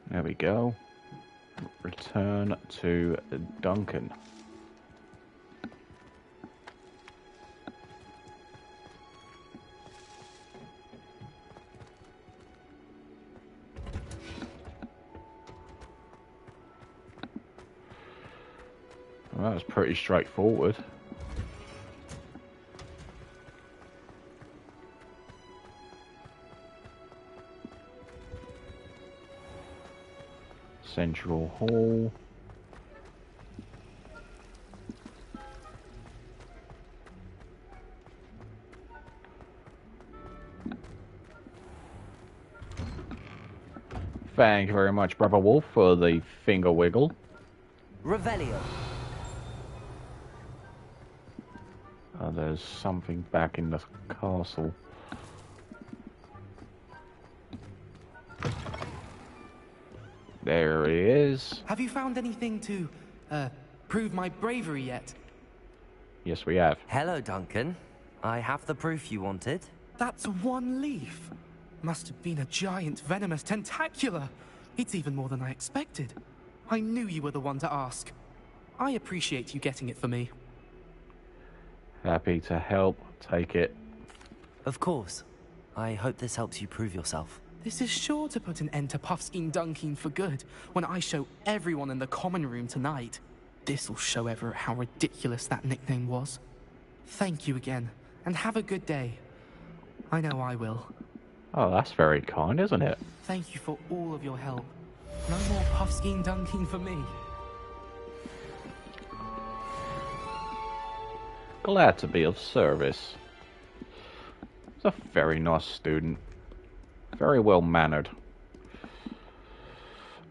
There we go. Return to Duncan. Well, that was pretty straightforward. Central Hall. Thank you very much, Brother Wolf, for the finger wiggle. Revelio. There's something back in the castle. There he is. Have you found anything to, prove my bravery yet? Yes, we have. Hello, Duncan. I have the proof you wanted. That's one leaf. Must have been a giant venomous tentacular. It's even more than I expected. I knew you were the one to ask. I appreciate you getting it for me. Happy to help. Take it. Of course. I hope this helps you prove yourself. This is sure to put an end to Puffskein Dunking for good when I show everyone in the common room tonight. This'll show Everett how ridiculous that nickname was. Thank you again, and have a good day. I know I will. Oh, that's very kind, isn't it? Thank you for all of your help. No more Puffskein Dunking for me. Glad to be of service. He's a very nice student. Very well mannered.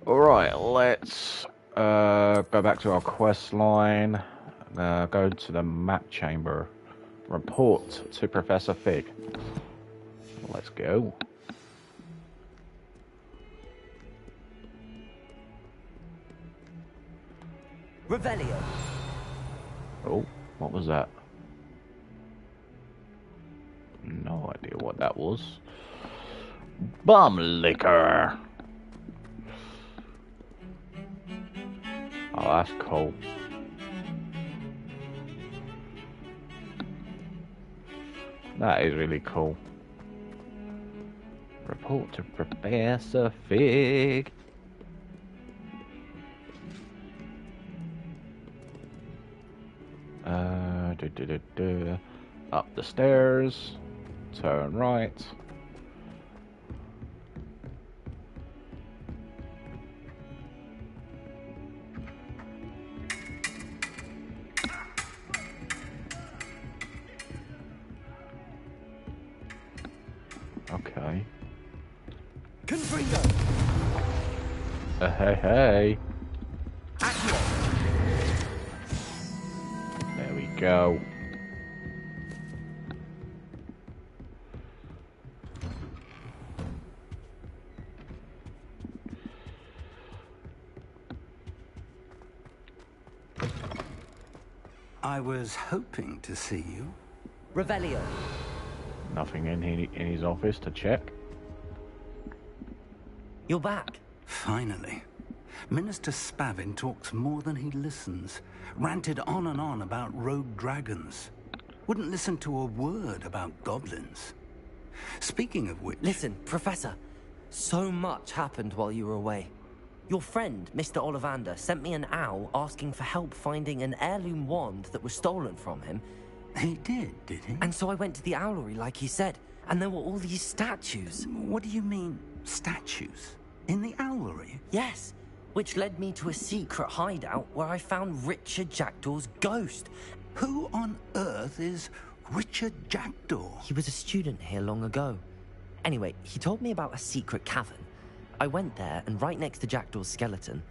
Alright, let's go back to our quest line. Go to the map chamber. Report to Professor Fig. Let's go. Revelio. Oh, what was that? No idea what that was. Bum liquor. Oh, that's cool. That is really cool. Report to Professor Fig. Up the stairs. Turn right. Okay. Confringo! Hey, hey. There we go. I was hoping to see you. Revelio. Nothing in his office to check. You're back. Finally. Minister Spavin talks more than he listens. Ranted on and on about rogue dragons. Wouldn't listen to a word about goblins. Speaking of which... Listen, Professor. So much happened while you were away. Your friend, Mr. Ollivander, sent me an owl asking for help finding an heirloom wand that was stolen from him. He did he? And so I went to the owlery like he said, and there were all these statues. What do you mean, statues? In the owlery? Yes, which led me to a secret hideout where I found Richard Jackdaw's ghost. Who on earth is Richard Jackdaw? He was a student here long ago. Anyway, he told me about a secret cavern. I went there, and right next to Jackdaw's skeleton,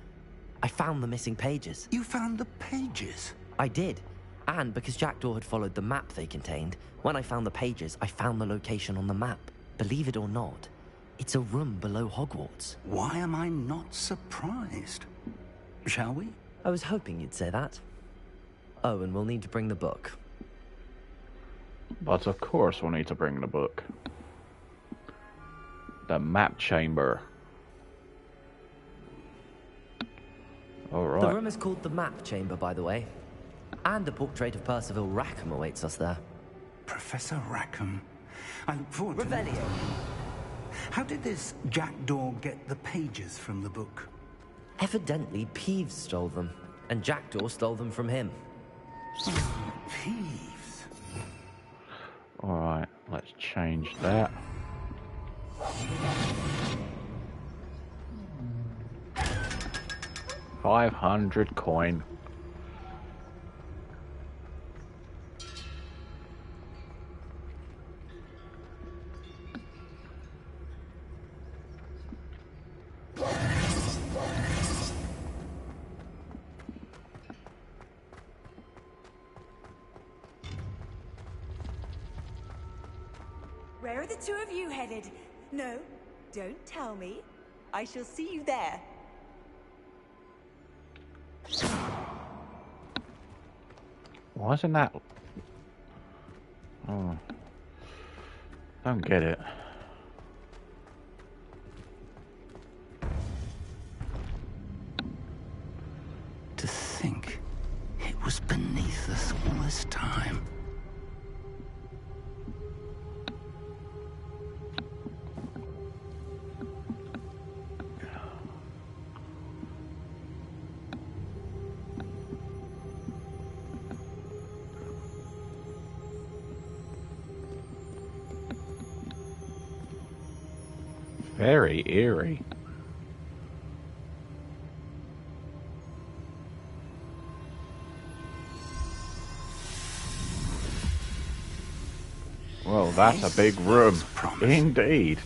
I found the missing pages. You found the pages? I did. And because Jackdaw had followed the map they contained, when I found the pages, I found the location on the map. Believe it or not, it's a room below Hogwarts. Why am I not surprised? Shall we? I was hoping you'd say that. Oh, and we'll need to bring the book. But of course we'll need to bring the book. The map chamber. Alright. The room is called the Map Chamber, by the way. And a portrait of Percival Rackham awaits us there. Professor Rackham. I look forward to Revelio. How did this Jackdaw get the pages from the book? Evidently, Peeves stole them, and Jackdaw stole them from him. Peeves. Alright, let's change that. $500 Where are the two of you headed? No, don't tell me. I shall see you there. Why isn't that? Oh, don't get it. To think it was beneath us all this time. Very eerie. Well, that's a big room. Indeed.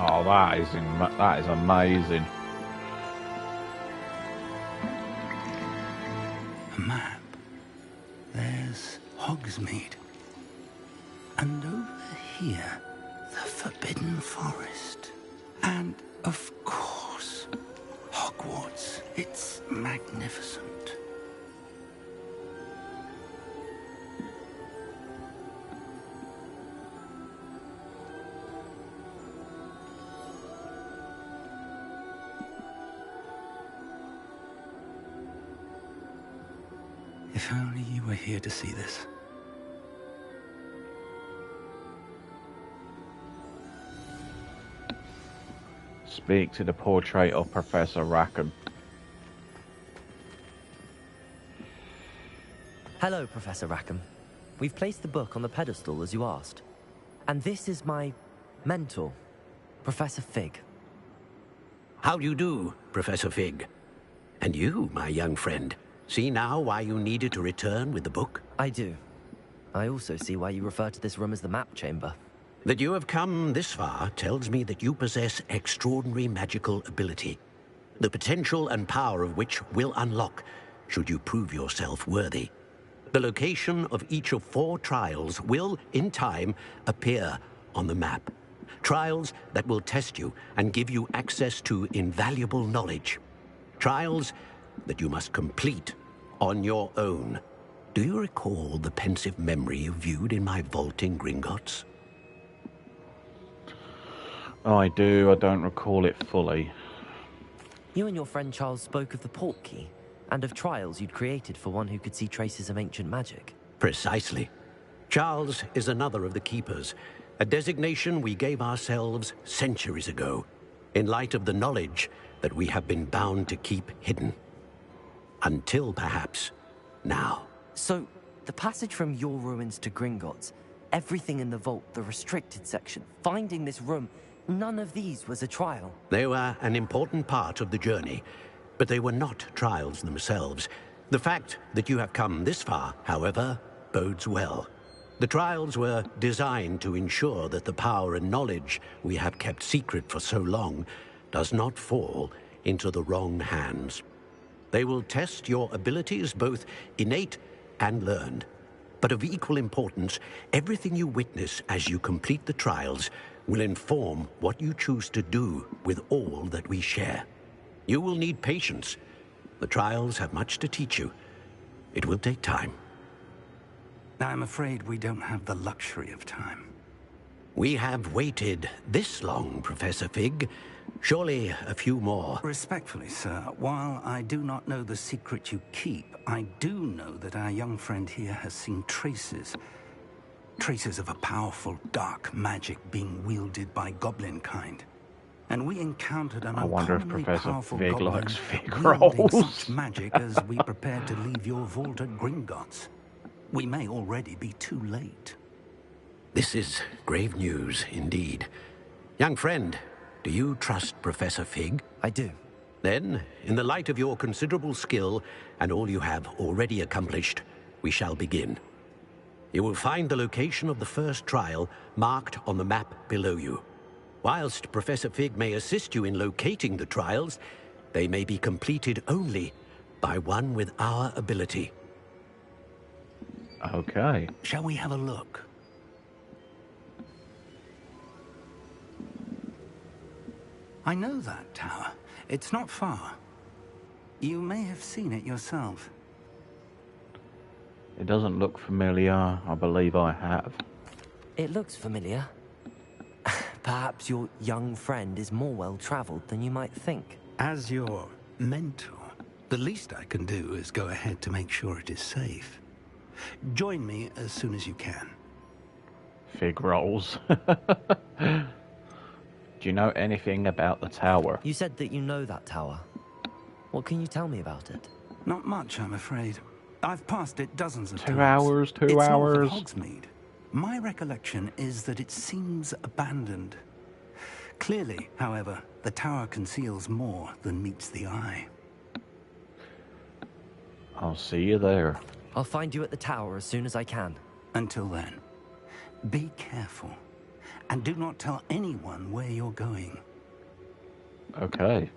Oh, that is amazing. A map. There's Hogsmeade. And over here, the Forbidden Forest. And, of course, course. Hogwarts. It's magnificent. If only you were here to see this. Speak to the portrait of Professor Rackham. Hello, Professor Rackham. We've placed the book on the pedestal as you asked. And this is my mentor, Professor Fig. How do you do, Professor Fig? And you, my young friend, see now why you needed to return with the book? I do. I also see why you refer to this room as the map chamber. That you have come this far tells me that you possess extraordinary magical ability, the potential and power of which will unlock should you prove yourself worthy. The location of each of 4 trials will, in time, appear on the map. Trials that will test you and give you access to invaluable knowledge. Trials that you must complete on your own. Do you recall the pensive memory you viewed in my vault in Gringotts? I do. I don't recall it fully. You and your friend Charles spoke of the portkey and of trials you'd created for one who could see traces of ancient magic. Precisely. Charles is another of the keepers, a designation we gave ourselves centuries ago, in light of the knowledge that we have been bound to keep hidden. Until, perhaps, now. So, the passage from your ruins to Gringotts, everything in the vault, the restricted section, finding this room, none of these was a trial. They were an important part of the journey, but they were not trials themselves. The fact that you have come this far, however, bodes well. The trials were designed to ensure that the power and knowledge we have kept secret for so long does not fall into the wrong hands. They will test your abilities, both innate and learned. But of equal importance, everything you witness as you complete the trials will inform what you choose to do with all that we share. You will need patience. The trials have much to teach you. It will take time. I'm afraid we don't have the luxury of time. We have waited this long, Professor Fig. Surely a few more. Respectfully, sir, while I do not know the secret you keep, I do know that our young friend here has seen traces of a powerful dark magic being wielded by goblin kind. And we encountered an uncommonly powerful goblin wielding such magic as we prepared to leave your vault at Gringotts. We may already be too late. This is grave news indeed. Young friend, do you trust Professor Fig? I do. Then, in the light of your considerable skill and all you have already accomplished, we shall begin. You will find the location of the first trial marked on the map below you. Whilst Professor Fig may assist you in locating the trials, they may be completed only by one with our ability. Okay. Shall we have a look? I know that tower. It's not far. You may have seen it yourself. It doesn't look familiar. I believe I have. It looks familiar. Perhaps your young friend is more well-traveled than you might think. As your mentor, the least I can do is go ahead to make sure it is safe. Join me as soon as you can. Fig rolls. Do you know anything about the tower? You said that you know that tower. What can you tell me about it? Not much, I'm afraid. I've passed it dozens of times. 2 hours, 2 it's hours. North of Hogsmeade. My recollection is that it seems abandoned. Clearly, however, the tower conceals more than meets the eye. I'll see you there. I'll find you at the tower as soon as I can. Until then, be careful. And do not tell anyone where you're going. Okay.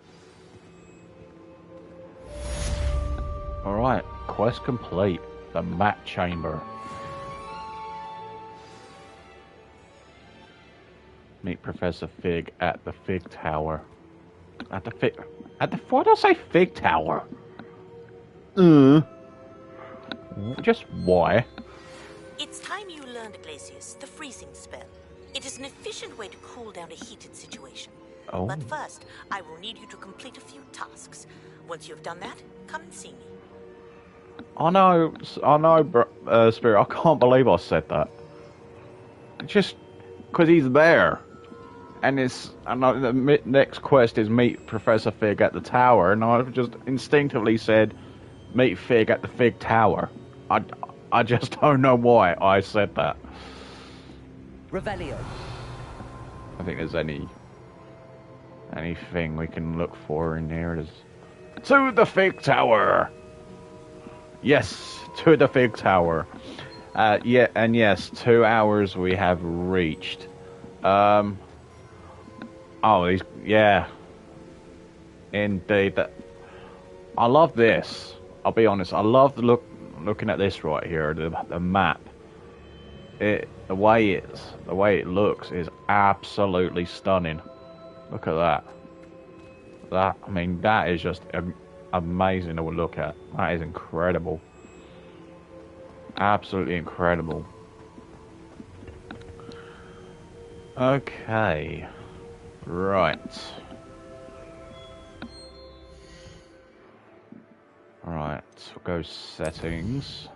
Alright, quest complete. The map chamber. Meet Professor Fig at the Fig Tower. At the why did I say Fig Tower? Just why? It's time you learned, Glacius, the freezing spell. It is an efficient way to cool down a heated situation. Oh. But first, I will need you to complete a few tasks. Once you've done that, come and see me. I know, Spirit. I can't believe I said that. Just because he's there, and the next quest is meet Professor Fig at the tower, and I just instinctively said, meet Fig at the Fig Tower. I just don't know why I said that. Revelio. I think there's anything we can look for in here. To the Fig Tower. Yes, to the Fig Tower. Yeah, and yes, 2 hours we have reached. Yeah. Indeed. I love this. I'll be honest. I love looking at this right here. The map. The way it looks is absolutely stunning. Look at that. That is just amazing to look at. That is incredible. Absolutely incredible. Okay. Right. Right. We'll go settings.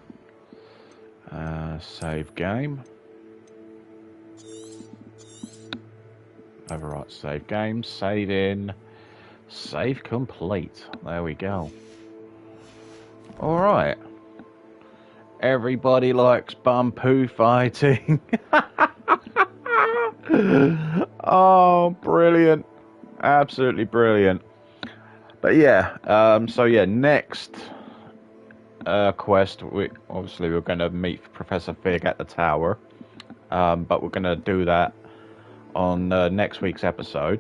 Save game. Overwrite save game. Save in. Save complete. There we go. Alright. Everybody likes bum poo fighting. Oh, brilliant. Absolutely brilliant. But yeah, so yeah, next quest, we're going to meet Professor Fig at the tower. But we're going to do that on next week's episode.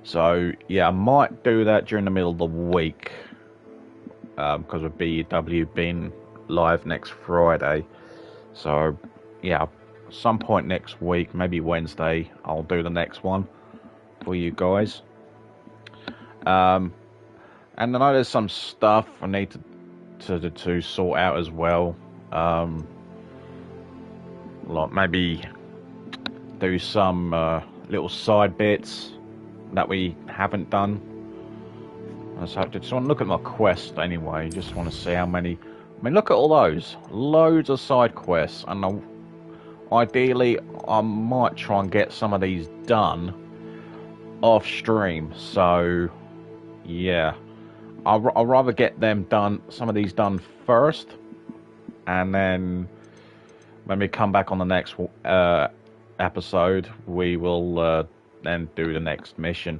So yeah, I might do that during the middle of the week. Because of BW being live next Friday. So yeah, some point next week, maybe Wednesday, I'll do the next one for you guys. And I know there's some stuff I need to sort out as well. Like maybe do some little side bits that we haven't done. So I just want to look at my quest anyway. Just want to see how many. Look at all those. Loads of side quests, and ideally, I might try and get some of these done off stream. So, yeah, I'll rather get them done. Some of these done first, and then when we come back on the next episode, we will then do the next mission.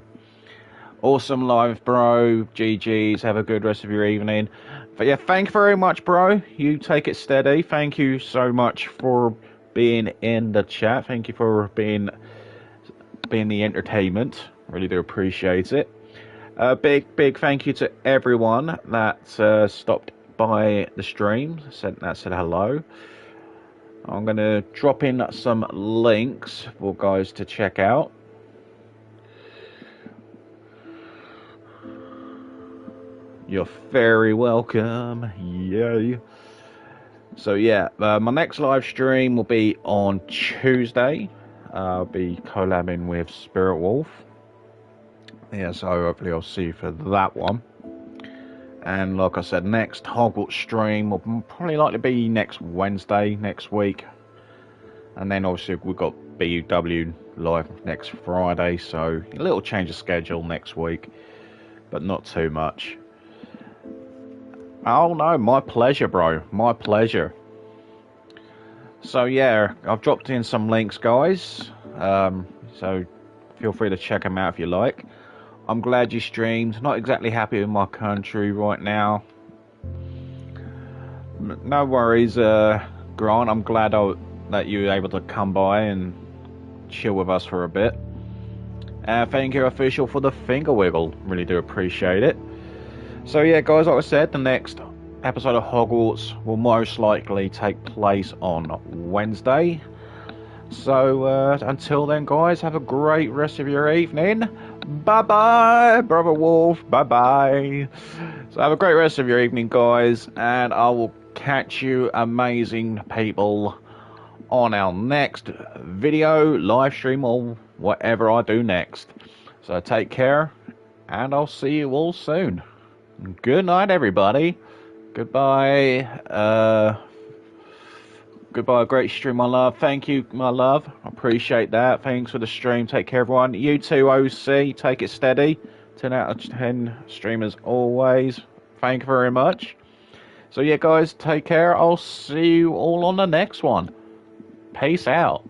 Awesome live, bro. GG's. Have a good rest of your evening. But yeah, thank you very much, bro. You take it steady. Thank you so much for being in the chat. Thank you for being the entertainment. Really do appreciate it. Big thank you to everyone that stopped by the stream. Said hello. I'm gonna drop in some links for guys to check out. You're very welcome. Yay. So yeah, my next live stream will be on Tuesday. I'll be collabing with Spirit Wolf. Yeah, so hopefully I'll see you for that one. And like I said, next Hogwarts stream will probably likely be next Wednesday, next week. And then obviously we've got BW live next Friday, so a little change of schedule next week, but not too much. Oh no, my pleasure, bro. My pleasure. So yeah, I've dropped in some links, guys. So feel free to check them out if you like. I'm glad you streamed. Not exactly happy with my country right now. No worries, Grant. I'm glad that you were able to come by and chill with us for a bit. Thank you, Official, for the finger wiggle. Really do appreciate it. So yeah, guys, like I said, the next episode of Hogwarts will most likely take place on Wednesday. So until then, guys, have a great rest of your evening. Bye bye, Brother Wolf. Bye bye. So have a great rest of your evening, guys, and I will catch you amazing people on our next video, live stream, or whatever I do next. So take care, and I'll see you all soon. Good night, everybody. Goodbye. Goodbye, great stream, my love. Thank you, my love. I appreciate that. Thanks for the stream. Take care, everyone. You too, OC. Take it steady. 10 out of 10 streamers always. Thank you very much. So yeah, guys, take care. I'll see you all on the next one. Peace out.